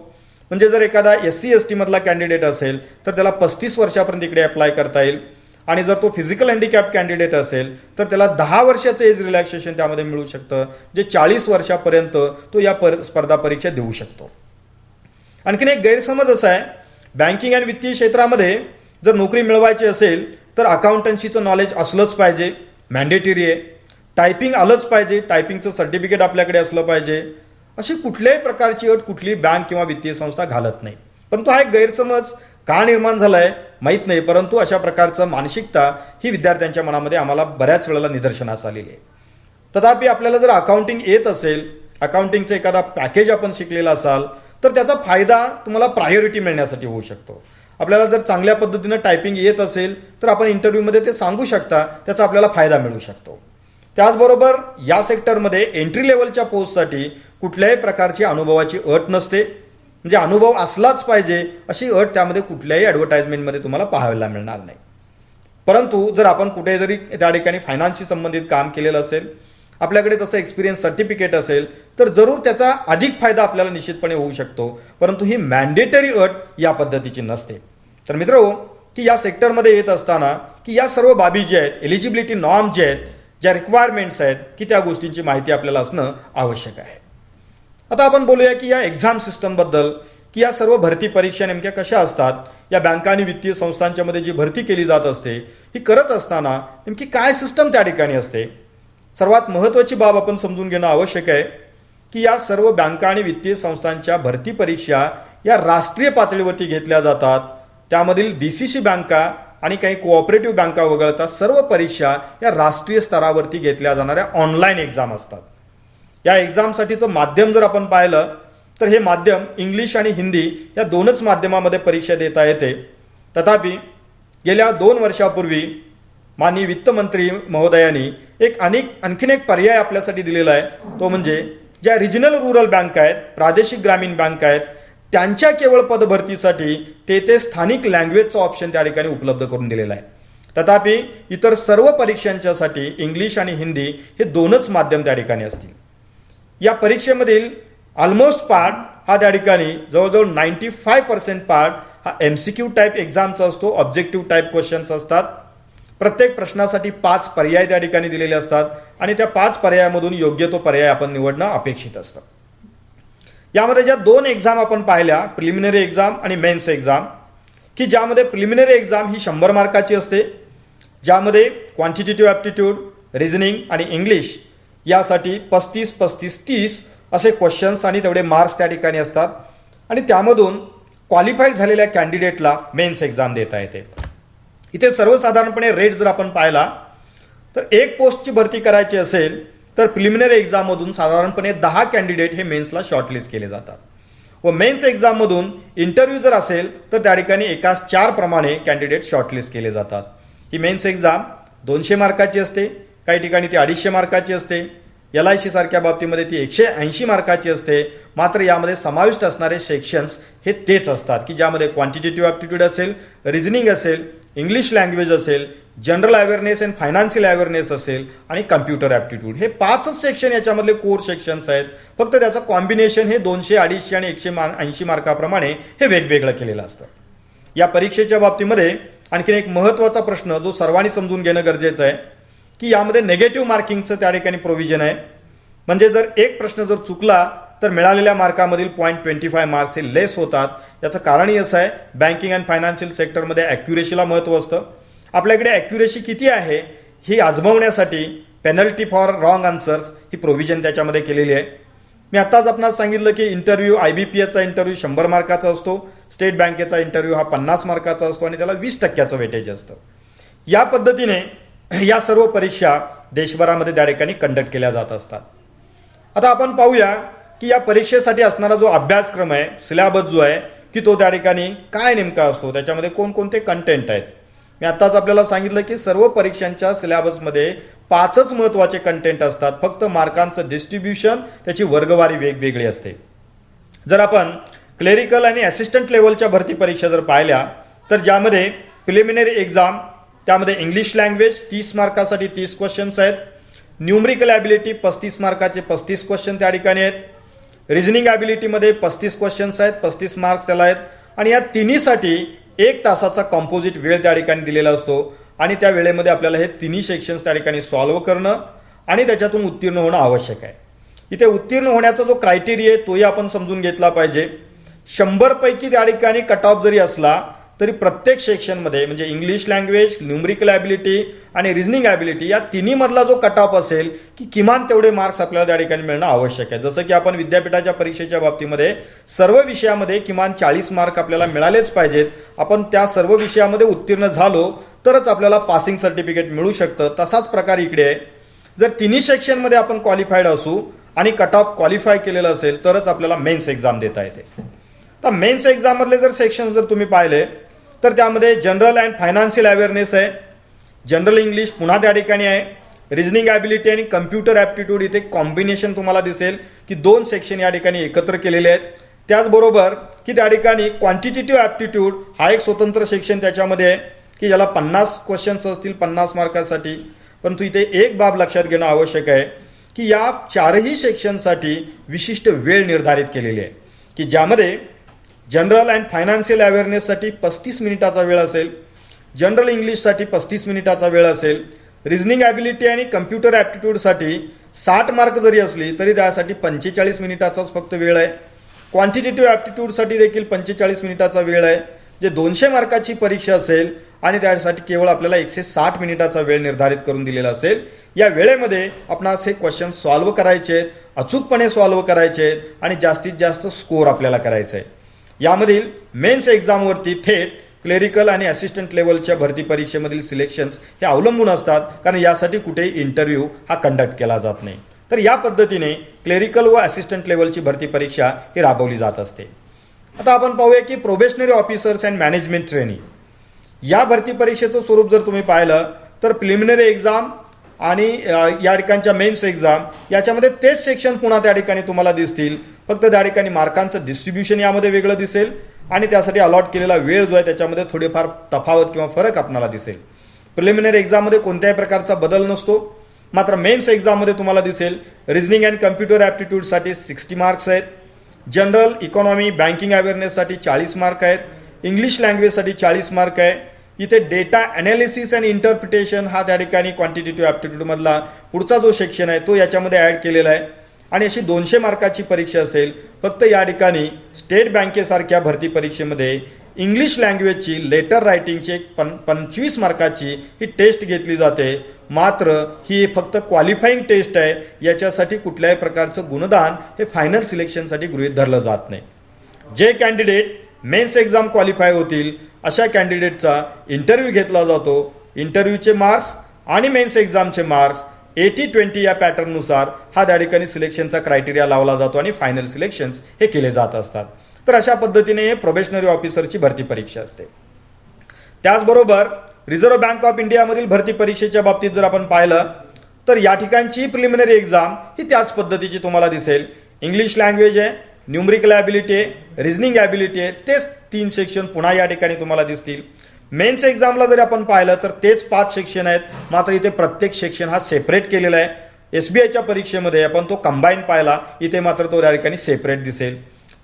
म्हणजे जर एखादा SC ST मधला कॅन्डिडेट असेल तर त्याला 35 वर्षापर्यंत इकडे अप्लाय करता येईल. आणि जर तो फिजिकल हँडिकॅप कॅन्डिडेट असेल तर त्याला 10 वर्षाचं एज रिलॅक्सेशन त्यामध्ये मिळू शकतं, जे 40 वर्षापर्यंत तो या स्पर्धा परीक्षा देऊ शकतो. आणखीन एक गैरसमज असा आहे, बँकिंग आणि वित्तीय क्षेत्रामध्ये जर नोकरी मिळवायची असेल तर अकाउंटन्सीचं नॉलेज असलंच पाहिजे, मॅन्डेटरी आहे. टायपिंग आलंच पाहिजे, टायपिंगचं सर्टिफिकेट आपल्याकडे असलं पाहिजे. अशी कुठल्याही प्रकारची अट कुठली बँक किंवा वित्तीय संस्था घालत नाही. परंतु हा एक गैरसमज का निर्माण झाला आहे माहीत नाही, परंतु अशा प्रकारचं मानसिकता ही विद्यार्थ्यांच्या मनामध्ये आम्हाला बऱ्याच वेळेला निदर्शनास आलेली आहे. तथापि आपल्याला जर अकाउंटिंग येत असेल, अकाउंटिंगचं एखादा पॅकेज आपण शिकलेला असाल तर त्याचा फायदा तुम्हाला प्रायोरिटी मिळण्यासाठी होऊ शकतो. आपल्याला जर चांगल्या पद्धतीनं टायपिंग येत असेल तर आपण इंटरव्ह्यूमध्ये ते सांगू शकता, त्याचा आपल्याला फायदा मिळू शकतो. त्याचबरोबर या सेक्टरमध्ये एंट्री लेवलच्या पोस्टसाठी कुठल्याही प्रकारची अनुभवाची अट नसते. म्हणजे अनुभव असलाच पाहिजे अशी अट त्यामध्ये कुठल्याही ॲडव्हर्टाइजमेंटमध्ये तुम्हाला पाहायला मिळणार नाही. परंतु जर आपण कुठे जरी त्या ठिकाणी फायनान्सशी संबंधित काम केलेलं असेल, आपल्याकडे तसं एक्सपिरियन्स सर्टिफिकेट असेल तर जरूर त्याचा अधिक फायदा आपल्याला निश्चितपणे होऊ शकतो. परंतु ही मॅन्डेटरी अट या पद्धतीची नसते. तर मित्रहो, की या सेक्टरमध्ये येत असताना की या सर्व बाबी ज्या आहेत, एलिजिबिलिटी नॉर्म जे आहेत, ज्या रिक्वायरमेंट्स आहेत की त्या गोष्टींची माहिती आपल्याला असणं आवश्यक आहे. आता आपण बोलूया की या एक्झाम सिस्टमबद्दल, की या सर्व भरती परीक्षा नेमक्या कशा असतात. या बँका आणि वित्तीय संस्थांच्यामध्ये जी भरती केली जात असते ही करत असताना नेमकी काय सिस्टम त्या ठिकाणी असते. सर्वात महत्त्वाची बाब आपण समजून घेणं आवश्यक आहे की या सर्व बँका आणि वित्तीय संस्थांच्या भरती परीक्षा या राष्ट्रीय पातळीवरती घेतल्या जातात. त्यामधील DCC बँका आणि काही कोऑपरेटिव्ह बँका वगळता सर्व परीक्षा या राष्ट्रीय स्तरावरती घेतल्या जाणाऱ्या ऑनलाईन एक्झाम असतात. या एक्झामसाठीचं माध्यम जर आपण पाहिलं तर हे माध्यम इंग्लिश आणि हिंदी या दोनच माध्यमामध्ये परीक्षा देता येते. तथापि गेल्या 2 वर्षापूर्वी माननीय वित्तमंत्री महोदयांनी आणखीन एक पर्याय आपल्यासाठी दिलेला आहे. तो म्हणजे ज्या रिजनल रुरल बँक आहेत, प्रादेशिक ग्रामीण बँक आहेत, त्यांच्या केवळ पदभरतीसाठी ते स्थानिक लँग्वेजचं ऑप्शन त्या ठिकाणी उपलब्ध करून दिलेलं आहे. तथापि इतर सर्व परीक्षांच्यासाठी इंग्लिश आणि हिंदी हे दोनच माध्यम त्या ठिकाणी असतील. या परीक्षेमधील ऑलमोस्ट पार्ट हा त्या ठिकाणी जवळजवळ 95% पार्ट हा MCQ टाईप एक्झामचा असतो. ऑब्जेक्टिव्ह टाईप क्वेश्चन्स असतात. प्रत्येक प्रश्नासाठी 5 पर्याय त्या ठिकाणी दिलेले असतात आणि त्या 5 पर्यायामधून योग्य तो पर्याय आपण निवडणं अपेक्षित असतं. यामध्ये ज्या 2 एक्झाम आपण पाहिल्या, प्रिलिमिनरी एक्झाम आणि मेन्स एक्झाम, की ज्यामध्ये प्रिलिमिनरी एक्झाम ही 100 मार्काची असते, ज्यामध्ये क्वांटिटेटिव्ह ॲप्टिट्यूड, रिझनिंग आणि इंग्लिश यासाठी 35-35-30 असे क्वेश्चन्स आणि तेवढे मार्क्स त्या ठिकाणी असतात. आणि त्यामधून क्वालिफाईड झालेल्या कॅन्डिडेटला मेन्स एक्झाम देता येते. इथे सर्वसाधारणपणे रेट जर आपण पाहिला तर एक पोस्टची भरती करायची असेल तर प्रिलिमिनरी एक्झाममधून साधारणपणे 10 कॅन्डिडेट हे मेन्सला शॉर्टलिस्ट केले जातात. व मेन्स एक्झाममधून इंटरव्ह्यू जर असेल तर त्या ठिकाणी एकास 4 प्रमाणे कॅन्डिडेट शॉर्टलिस्ट केले जातात. ही मेन्स एक्झाम 200 मार्काची असते, काही ठिकाणी ती 250 मार्काची असते, LIC सारख्या बाबतीमध्ये ती 180 मार्काची असते. मात्र यामध्ये समाविष्ट असणारे सेक्शन्स हे तेच असतात की ज्यामध्ये क्वांटिटेटिव्ह ॲप्टिट्यूड असेल, रिझनिंग असेल, इंग्लिश लँग्वेज असेल, general awareness and financial awareness असेल आणि कम्प्युटर ॲप्टिट्यूड. हे 5च सेक्शन याच्यामधले कोर सेक्शन्स आहेत. फक्त त्याचं कॉम्बिनेशन हे 200, 250 आणि 180 मार्काप्रमाणे हे वेगवेगळं केलेलं असतं. या परीक्षेच्या बाबतीमध्ये आणखीन एक महत्त्वाचा प्रश्न जो सर्वांनी समजून घेणं गरजेचं आहे की यामध्ये नेगेटिव्ह मार्किंगचं त्या ठिकाणी प्रोव्हिजन आहे. म्हणजे जर एक प्रश्न जर चुकला तर मिळालेल्या मार्कामधील 0.25 मार्क्स हे लेस होतात. याचं कारणही असं आहे, बँकिंग अँड फायनान्शियल सेक्टरमध्ये ॲक्युरेसीला महत्त्व असतं. आपल्याकडे ॲक्युरेसी किती आहे ही आजमावण्यासाठी पेनल्टी फॉर रॉंग आन्सर्स ही प्रोव्हिजन त्याच्यामध्ये केलेली आहे. मी आत्ताच आपणास सांगितलं की इंटरव्ह्यू IBPSचा इंटरव्ह्यू 100 मार्काचा असतो, स्टेट बँकेचा इंटरव्ह्यू हा 50 मार्काचा असतो आणि त्याला 20% वेटेज असतं. या पद्धतीने या सर्व परीक्षा देशभरामध्ये त्या ठिकाणी कंडक्ट केल्या जात असतात. आता आपण पाहूया की या परीक्षेसाठी असणारा जो अभ्यासक्रम आहे, सिलेबस जो आहे की तो त्या ठिकाणी काय नेमका असतो, त्याच्यामध्ये कोणकोणते कंटेंट आहेत. मी आत्ताच आपल्याला सांगितलं की सर्व परीक्षांच्या सिलेबसमध्ये 5च महत्त्वाचे कंटेंट असतात. फक्त मार्कांचं डिस्ट्रीब्युशन, त्याची वर्गवारी वेगवेगळी असते. जर आपण क्लेरिकल आणि असिस्टंट लेवलच्या भरती परीक्षा जर पाहिल्या तर ज्यामध्ये प्रिलिमिनरी एक्झाम त्यामध्ये इंग्लिश लँग्वेज 30 मार्कासाठी 30 क्वेश्चन्स आहेत. न्यूमरिकल ॲबिलिटी 35 मार्काचे 35 क्वेश्चन त्या ठिकाणी आहेत. रिझनिंग ॲबिलिटीमध्ये 35 क्वेश्चन्स आहेत, 35 मार्क्स त्याला आहेत. आणि या तिन्हीसाठी 1 तासाचा कॉम्पोजिट वेळ त्या ठिकाणी दिलेला असतो आणि त्या वेळेमध्ये आपल्याला हे तिन्ही सेक्शन्स त्या ठिकाणी सॉल्व्ह करणं आणि त्याच्यातून उत्तीर्ण होणं आवश्यक आहे. इथे उत्तीर्ण होण्याचा जो क्रायटेरिया आहे तोही आपण समजून घेतला पाहिजे. 100 पैकी त्या ठिकाणी कट ऑफ जरी असला तरी प्रत्येक सेक्शनमध्ये म्हणजे इंग्लिश लँग्वेज, न्यूमरिकल ॲबिलिटी आणि रिझनिंग ॲबिलिटी या तिन्हीमधला जो कट ऑफ असेल की किमान तेवढे मार्क्स आपल्याला त्या ठिकाणी मिळणं आवश्यक आहे. जसं की आपण विद्यापीठाच्या परीक्षेच्या बाबतीमध्ये सर्व विषयामध्ये किमान 40 मार्क आपल्याला मिळालेच पाहिजेत. आपण त्या सर्व विषयामध्ये उत्तीर्ण झालो तरच आपल्याला पासिंग सर्टिफिकेट मिळू शकतं. तसाच प्रकार इकडे आहे. जर तिन्ही सेक्शनमध्ये आपण क्वालिफाईड असू आणि कट ऑफ क्वालिफाय केलेलं असेल तरच आपल्याला मेन्स एक्झाम देता येते. तर मेन्स एक्झाममधले जर सेक्शन्स जर तुम्ही पाहिले तर त्यामध्ये जनरल अँड फायनान्शियल अवेअरनेस आहे, जनरल इंग्लिश पुन्हा त्या ठिकाणी आहे, रिझनिंग ॲबिलिटी आणि कम्प्युटर ॲप्टिट्यूड इथे कॉम्बिनेशन तुम्हाला दिसेल की 2 सेक्शन या ठिकाणी एकत्र केलेले आहेत. त्याचबरोबर की त्या ठिकाणी क्वांटिटेटिव्ह ॲप्टिट्यूड हा एक स्वतंत्र सेक्शन त्याच्यामध्ये आहे की ज्याला 50 क्वेश्चन्स असतील 50 मार्कासाठी. परंतु इथे एक बाब लक्षात घेणं आवश्यक आहे की या 4ही सेक्शनसाठी विशिष्ट वेळ निर्धारित केलेली आहे की ज्यामध्ये जनरल अँड फायनान्शियल अवेअरनेससाठी 35 मिनिटाचा वेळ असेल, जनरल इंग्लिशसाठी 35 मिनिटाचा वेळ असेल, रिझनिंग ॲबिलिटी आणि कम्प्युटर ॲप्टिट्यूडसाठी 60 मार्क जरी असली तरी त्यासाठी 45 मिनिटाचाच फक्त वेळ आहे. क्वांटिटेटिव्ह ॲप्टिट्यूडसाठी देखील 45 मिनिटाचा वेळ आहे. जे 200 मार्काची परीक्षा असेल आणि त्यासाठी केवळ आपल्याला 160 मिनिटाचा वेळ निर्धारित करून दिलेला असेल. या वेळेमध्ये आपणास हे क्वेश्चन सॉल्व्ह करायचे आहेत, अचूकपणे सॉल्व्ह करायचे आहेत आणि जास्तीत जास्त स्कोअर आपल्याला करायचं आहे. यामधील मेन्स एक्झामवरती थेट क्लेरिकल आणि असिस्टंट लेवलच्या भरती परीक्षेमधील सिलेक्शन्स हे अवलंबून असतात, कारण यासाठी कुठेही इंटरव्ह्यू हा कंडक्ट केला जात नाही. तर या पद्धतीने क्लेरिकल व असिस्टंट लेवलची भरती परीक्षा ही राबवली जात असते. आता आपण पाहूया की probationary officers and management trainee या भरती परीक्षेचं स्वरूप जर तुम्ही पाहिलं तर प्रिलिमिनरी एक्झाम आणि या ठिकाणच्या मेन्स एक्झाम याच्यामध्ये तेच सेक्शन पुन्हा त्या ठिकाणी तुम्हाला दिसतील. फक्त त्या ठिकाणी मार्कांचं डिस्ट्रीब्युशन यामध्ये वेगळं दिसेल आणि त्यासाठी अलॉट केलेला वेळ जो आहे त्याच्यामध्ये थोडेफार तफावत किंवा फरक आपल्याला दिसेल. प्रिलिमिनरी एक्झाममध्ये कोणत्याही प्रकारचा बदल नसतो. मात्र मेन्स एक्झाममध्ये तुम्हाला दिसेल रिझनिंग अँड कम्प्युटर ॲप्टिट्यूडसाठी 60 मार्क्स आहेत, जनरल इकॉनॉमी बँकिंग अवेअरनेससाठी 40 मार्क आहेत, इंग्लिश लँग्वेजसाठी 40 मार्क आहे. इथे डेटा ॲनालिसिस अँड इंटरप्रिटेशन हा त्या ठिकाणी क्वांटिटेटिव्ह ॲप्टिट्यूडमधला पुढचा जो सेक्शन आहे तो याच्यामध्ये ॲड केलेला आहे आणि अशी 200 मार्काची परीक्षा असेल. फक्त या ठिकाणी स्टेट बँकेसारख्या भरती परीक्षेमध्ये इंग्लिश लँग्वेजची लेटर रायटिंगची एक 25 मार्काची ही टेस्ट घेतली जाते. मात्र ही फक्त क्वालिफाईंग टेस्ट आहे. याच्यासाठी कुठल्याही प्रकारचं गुणदान हे फायनल सिलेक्शनसाठी गृहीत धरलं जात नाही. जे कॅन्डिडेट मेन्स एक्झाम क्वालिफाय होतील अशा कॅन्डिडेटचा इंटरव्ह्यू घेतला जातो. इंटरव्ह्यूचे मार्क्स आणि मेन्स एक्झामचे मार्क्स 80-20 या पॅटर्ननुसार हा त्या ठिकाणी सिलेक्शनचा क्रायटेरिया लावला जातो आणि फायनल सिलेक्शन्स हे केले जात असतात. तर अशा पद्धतीने प्रोबेशनरी ऑफिसरची भरती परीक्षा असते. त्याचबरोबर रिझर्व्ह बँक ऑफ इंडियामधील भरती परीक्षेच्या बाबतीत जर आपण पाहिलं तर या ठिकाणची प्रिलिमिनरी एक्झाम ही त्याच पद्धतीची तुम्हाला दिसेल. इंग्लिश लँग्वेज आहे, न्यूमरिकल ॲबिलिटी आहे, रिझनिंग ॲबिलिटी आहे, तेच 3 सेक्शन पुन्हा या ठिकाणी तुम्हाला दिसतील. मेन्स एक्झामला जरी आपण पाहिलं तर तेच 5 सेक्शन आहेत, मात्र इथे प्रत्येक सेक्शन हा सेपरेट केलेला आहे. SBIच्या परीक्षेमध्ये आपण तो कंबाईन पाहिला, इथे मात्र तो त्या ठिकाणी सेपरेट दिसेल.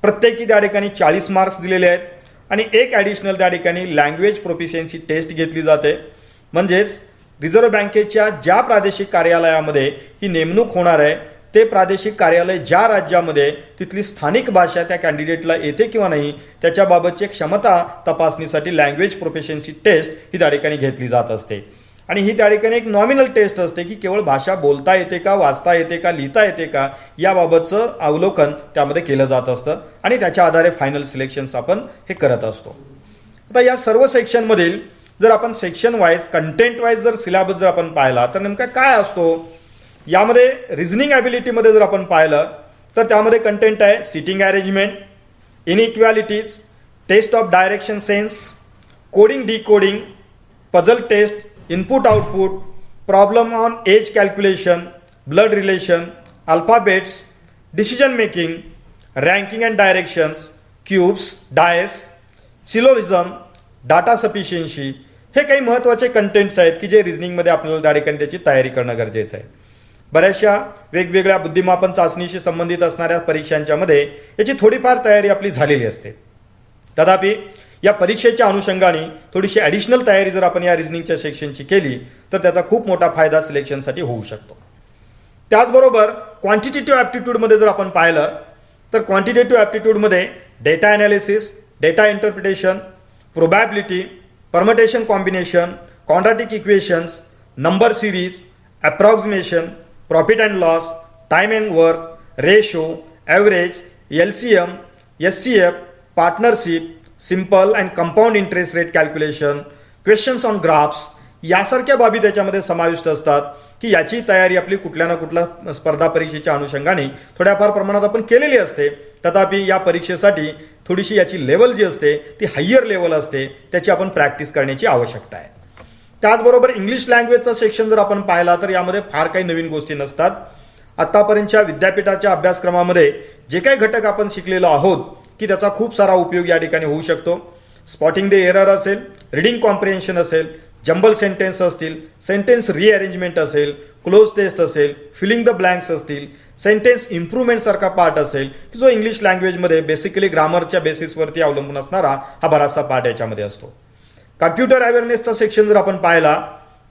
प्रत्येकी त्या ठिकाणी 40 मार्क्स दिलेले आहेत आणि एक ॲडिशनल त्या ठिकाणी लँग्वेज प्रोफिशियन्सी टेस्ट घेतली जाते. म्हणजेच रिझर्व्ह बँकेच्या ज्या प्रादेशिक कार्यालयामध्ये ही नेमणूक होणार आहे ते प्रादेशिक कार्यालय ज्या राज्यामध्ये तिथली स्थानिक भाषा त्या कॅन्डिडेटला येते किंवा नाही त्याच्याबाबतची क्षमता तपासणीसाठी लँग्वेज प्रोफिशियन्सी टेस्ट ही त्या ठिकाणी घेतली जात असते. आणि ही त्या ठिकाणी एक नॉमिनल टेस्ट असते की केवळ भाषा बोलता येते का, वाचता येते का, लिहिता येते का याबाबतचं अवलोकन त्यामध्ये केलं जात असतं आणि त्याच्या आधारे फायनल सिलेक्शन्स आपण हे करत असतो. आता या सर्व सेक्शनमधील जर आपण सेक्शन वाईज कंटेंट वाईज जर सिलेबस जर आपण पाहिला तर नेमका काय असतो, यामध्ये रिझनिंग ॲबिलिटीमध्ये जर आपण पाहिलं तर त्यामध्ये कंटेंट आहे seating arrangement, inequalities, test of direction sense, coding decoding, puzzle test, input output, problem on age calculation, blood relation, alphabets, decision making, ranking and directions, cubes, dice, syllogism, data sufficiency, हे काही महत्त्वाचे contents आहेत की जे रिझनिंगमध्ये आपल्याला त्या ठिकाणी त्याची तयारी करणं गरजेचं आहे. बऱ्याचशा वेगवेगळ्या बुद्धिमापन चाचणीशी संबंधित असणाऱ्या परीक्षांच्या मध्ये याची थोडीफार तयारी आपली झालेली असते. तथापि या परीक्षेच्या अनुषंगाने थोडीशी ॲडिशनल तयारी जर आपण या रिझनिंगच्या सेक्शनची केली तर त्याचा खूप मोठा फायदा सिलेक्शनसाठी होऊ शकतो. त्याचबरोबर क्वांटिटेटिव्ह ॲप्टिट्यूडमध्ये जर आपण पाहिलं तर क्वांटिटेटिव्ह ॲप्टिट्यूडमध्ये data analysis, data interpretation, probability, permutation combination, quadratic equations, number series, approximation, profit and loss, time and work, ratio, average, LCM, SCF, partnership, simple and compound interest rate calculation, questions on graphs यासारख्या बाबी त्याच्यामध्ये समाविष्ट असतात की याची तयारी आपली कुठल्या ना कुठल्या स्पर्धा परीक्षेच्या अनुषंगाने थोड्याफार प्रमाणात आपण केलेली असते. तथापि या परीक्षेसाठी थोडीशी याची लेवल जी असते ती हायर लेवल असते, त्याची आपण प्रॅक्टिस करण्याची आवश्यकता आहे. त्याचबरोबर इंग्लिश लँग्वेजचा सेक्शन जर आपण पाहिला तर यामध्ये फार काही नवीन गोष्टी नसतात. आत्तापर्यंतच्या विद्यापीठाच्या अभ्यासक्रमामध्ये जे काही घटक आपण शिकलेलो आहोत की त्याचा खूप सारा उपयोग या ठिकाणी होऊ शकतो. स्पॉटिंग द एरर असेल, रिडिंग कॉम्प्रिहेन्शन असेल, जंबल सेंटेन्स असतील, सेंटेन्स रिअरेंजमेंट असेल, क्लोज टेस्ट असेल, फिलिंग द ब्लँक्स असतील, सेंटेन्स इम्प्रूव्हमेंट सारखा पार्ट असेल की जो इंग्लिश लँग्वेजमध्ये बेसिकली ग्रामरच्या बेसिसवरती अवलंबून असणारा हा बराचसा पार्ट याच्यामध्ये असतो. कम्प्युटर अवेअरनेसचा सेक्शन जर आपण पाहिला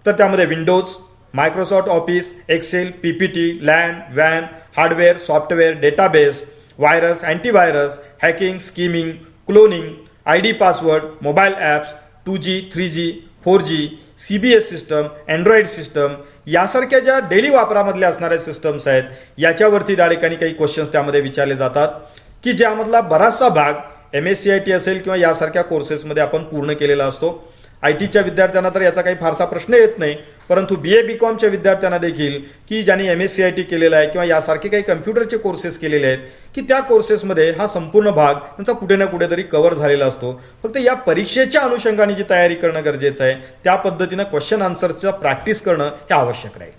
तर त्यामध्ये Windows, Microsoft Office, Excel, PPT, LAN, वॅन, hardware, software, database, virus, antivirus, hacking, skimming, cloning, ID password, mobile apps, 2G, 3G, 4G, CBS system, Android system यासारख्या ज्या डेली वापरामधल्या असणाऱ्या सिस्टम्स आहेत याच्यावरती त्या ठिकाणी काही क्वेश्चन्स त्यामध्ये विचारले जातात की ज्यामधला बराचसा भाग MSCIT असेल किंवा यासारख्या कोर्सेसमध्ये आपण पूर्ण केलेला असतो. ITच्या विद्यार्थ्यांना तर याचा काही फारसा प्रश्न येत नाही, परंतु BA BComच्या विद्यार्थ्यांना देखील की ज्यांनी MSCIT केलेला आहे किंवा यासारखे काही कम्प्युटरचे कोर्सेस केलेले आहेत की त्या कोर्सेसमध्ये हा संपूर्ण भाग त्यांचा कुठे ना कुठेतरी कव्हर झालेला असतो. फक्त या परीक्षेच्या अनुषंगाने जी तयारी करणं गरजेचं आहे त्या पद्धतीनं क्वेश्चन आन्सरचं प्रॅक्टिस करणं हे आवश्यक राहील.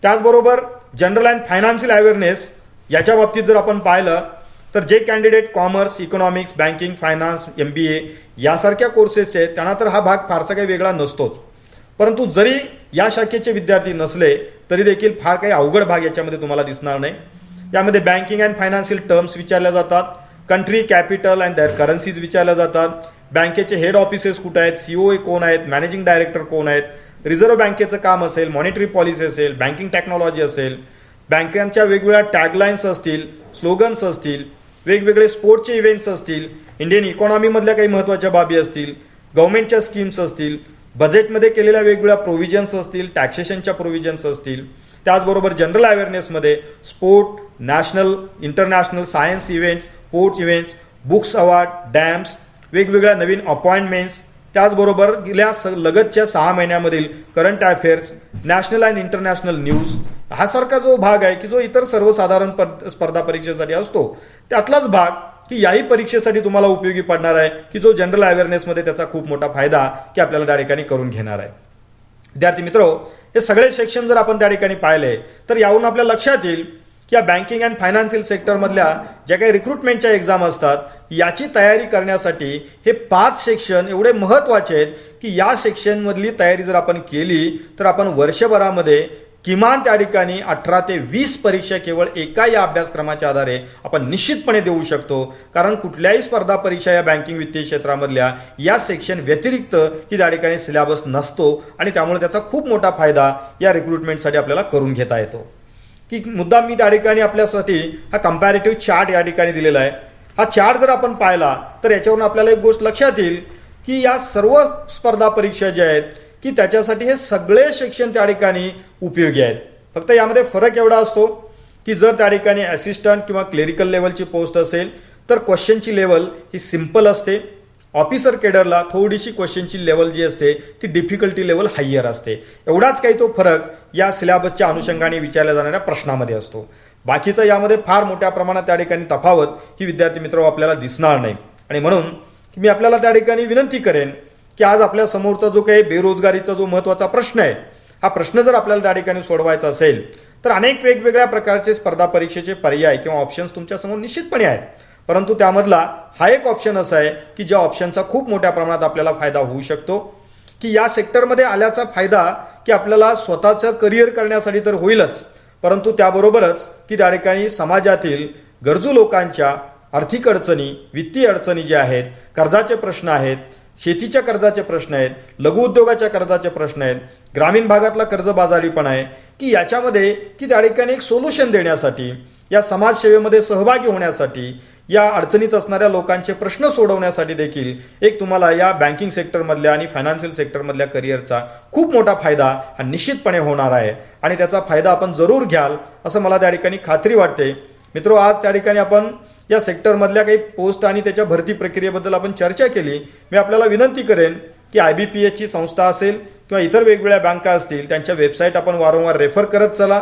त्याचबरोबर जनरल अँड फायनान्शियल अवेअरनेस याच्या बाबतीत जर आपण पाहिलं तर जे candidate commerce, economics, banking, finance, MBA यासारख्या कोर्सेस आहेत त्यांना तर हा भाग फारसा काही वेगळा नसतोच. परंतु जरी या शाखेचे विद्यार्थी नसले तरी देखील फार काही अवघड भाग याच्यामध्ये तुम्हाला दिसणार नाही. यामध्ये बँकिंग अँड फायनान्शियल टर्म्स विचारल्या जातात, country, capital and their currencies विचारल्या जातात, बँकेचे हेड ऑफिसेस कुठे आहेत, COA कोण आहेत, मॅनेजिंग डायरेक्टर कोण आहेत, रिझर्व्ह बँकेचं काम असेल, मॉनिटरी पॉलिसी असेल, बँकिंग टेक्नॉलॉजी असेल, बँकांच्या वेगवेगळ्या टॅगलाईन्स असतील, स्लोगन्स असतील, वेगवेगळे स्पोर्टचे इव्हेंट्स असतील, इंडियन इकॉनॉमीमधल्या काही महत्त्वाच्या बाबी असतील, गव्हर्नमेंटच्या स्कीम्स असतील, बजेटमध्ये केलेल्या वेगवेगळ्या प्रोव्हिजन्स असतील, टॅक्सेशनच्या प्रोव्हिजन्स असतील. त्याचबरोबर जनरल अवेअरनेसमध्ये sport, national, international science events, sports events, books award, dams, वेगवेगळ्या नवीन अपॉइंटमेंट्स, त्याचबरोबर गेल्या लगतच्या 6 महिन्यामधील current affairs, national and international news हा सारखा जो भाग आहे की जो इतर सर्वसाधारण स्पर्धा परीक्षेसाठी असतो त्यातलाच भाग की याही परीक्षेसाठी तुम्हाला उपयोगी पडणार आहे की जो जनरल अवेअरनेसमध्ये त्याचा खूप मोठा फायदा की आपल्याला त्या ठिकाणी करून घेणार आहे. विद्यार्थी मित्रो, हे सगळे सेक्शन जर आपण त्या ठिकाणी पाहिले तर यावरून आपल्या लक्षात येईल की या बँकिंग अँड फायनान्शियल सेक्टरमधल्या ज्या काही रिक्रुटमेंटच्या एक्झाम असतात याची तयारी करण्यासाठी हे 5 सेक्शन एवढे महत्त्वाचे आहेत की या सेक्शनमधली तयारी जर आपण केली तर आपण वर्षभरामध्ये किमान त्या ठिकाणी 18 ते 20 परीक्षा केवळ एका या अभ्यासक्रमाच्या आधारे आपण निश्चितपणे देऊ शकतो. कारण कुठल्याही स्पर्धा परीक्षा या बँकिंग वित्तीय क्षेत्रामधल्या या सेक्शन व्यतिरिक्त की त्या ठिकाणी सिलेबस नसतो आणि त्यामुळे त्याचा खूप मोठा फायदा या रिक्रुटमेंटसाठी आपल्याला करून घेता येतो. की मुद्दाम मी त्या ठिकाणी आपल्यासाठी हा कंपॅरेटिव्ह चार्ट या ठिकाणी दिलेला आहे. हा चार्ट जर आपण पाहिला तर याच्यावरून आपल्याला एक गोष्ट लक्षात येईल की या सर्व स्पर्धा परीक्षा ज्या आहेत की त्याच्यासाठी हे सगळे सेक्शन त्या ठिकाणी उपयोगी आहेत. फक्त यामध्ये फरक एवढा असतो की जर त्या ठिकाणी असिस्टंट किंवा क्लेरिकल लेवलची पोस्ट असेल तर क्वेश्चनची लेवल ही सिम्पल असते. ऑफिसर केडरला थोडीशी क्वेश्चनची लेवल जी असते ती डिफिकल्टी लेवल हायर असते. एवढाच काही तो फरक या सिलेबसच्या अनुषंगाने विचारल्या जाणाऱ्या प्रश्नामध्ये असतो. बाकीचं यामध्ये फार मोठ्या प्रमाणात त्या ठिकाणी तफावत ही विद्यार्थी मित्र आपल्याला दिसणार नाही. आणि म्हणून मी आपल्याला त्या ठिकाणी विनंती करेन की आज आपल्या समोरचा जो काही बेरोजगारीचा जो महत्त्वाचा प्रश्न आहे हा प्रश्न जर आपल्याला त्या ठिकाणी सोडवायचा असेल तर अनेक वेगवेगळ्या प्रकारचे स्पर्धा परीक्षेचे पर्याय किंवा ऑप्शन्स तुमच्यासमोर निश्चितपणे आहेत. परंतु त्यामधला हा एक ऑप्शन असा आहे की ज्या ऑप्शनचा खूप मोठ्या प्रमाणात आपल्याला फायदा होऊ शकतो. की या सेक्टरमध्ये आल्याचा फायदा की आपल्याला स्वतःचं करिअर करण्यासाठी तर होईलच, परंतु त्याबरोबरच की त्या ठिकाणी समाजातील गरजू लोकांच्या आर्थिक अडचणी, वित्तीय अडचणी ज्या आहेत, कर्जाचे प्रश्न आहेत, शेतीच्या कर्जाचे प्रश्न आहेत, लघुउद्योगाच्या कर्जाचे प्रश्न आहेत, ग्रामीण भागातला कर्जबाजारीपणा आहे की याच्यामध्ये की त्या ठिकाणी एक सोल्युशन देण्यासाठी, या समाजसेवेमध्ये सहभागी होण्यासाठी, या अडचणीत असणाऱ्या लोकांचे प्रश्न सोडवण्यासाठी देखील एक तुम्हाला या बँकिंग सेक्टरमधल्या आणि फायनान्शियल सेक्टरमधल्या करिअरचा खूप मोठा फायदा हा निश्चितपणे होणार आहे आणि त्याचा फायदा आपण जरूर घ्याल असं मला त्या ठिकाणी खात्री वाटते. मित्रो, आज त्या ठिकाणी आपण या सेक्टरमधल्या काही पोस्ट आणि त्याच्या भरती प्रक्रियेबद्दल आपण चर्चा केली. मी आपल्याला विनंती करेन की IBPSची संस्था असेल किंवा इतर वेगवेगळ्या बँका असतील त्यांच्या वेबसाईट आपण वारंवार रेफर करत चला.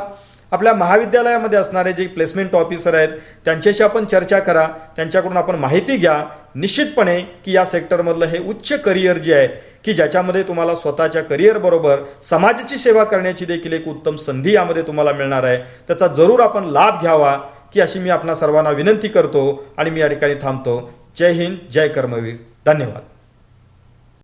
आपल्या महाविद्यालयामध्ये असणारे जे प्लेसमेंट ऑफिसर आहेत त्यांच्याशी आपण चर्चा करा, त्यांच्याकडून आपण माहिती घ्या. निश्चितपणे की या सेक्टरमधलं हे उच्च करिअर जे आहे की ज्याच्यामध्ये तुम्हाला स्वतःच्या करिअरबरोबर समाजाची सेवा करण्याची देखील एक उत्तम संधी यामध्ये तुम्हाला मिळणार आहे. त्याचा जरूर आपण लाभ घ्यावा की अशी मी आपणा सर्वांना विनंती करतो आणि मी या ठिकाणी थांबतो. जय हिंद, जय कर्मवीर. धन्यवाद.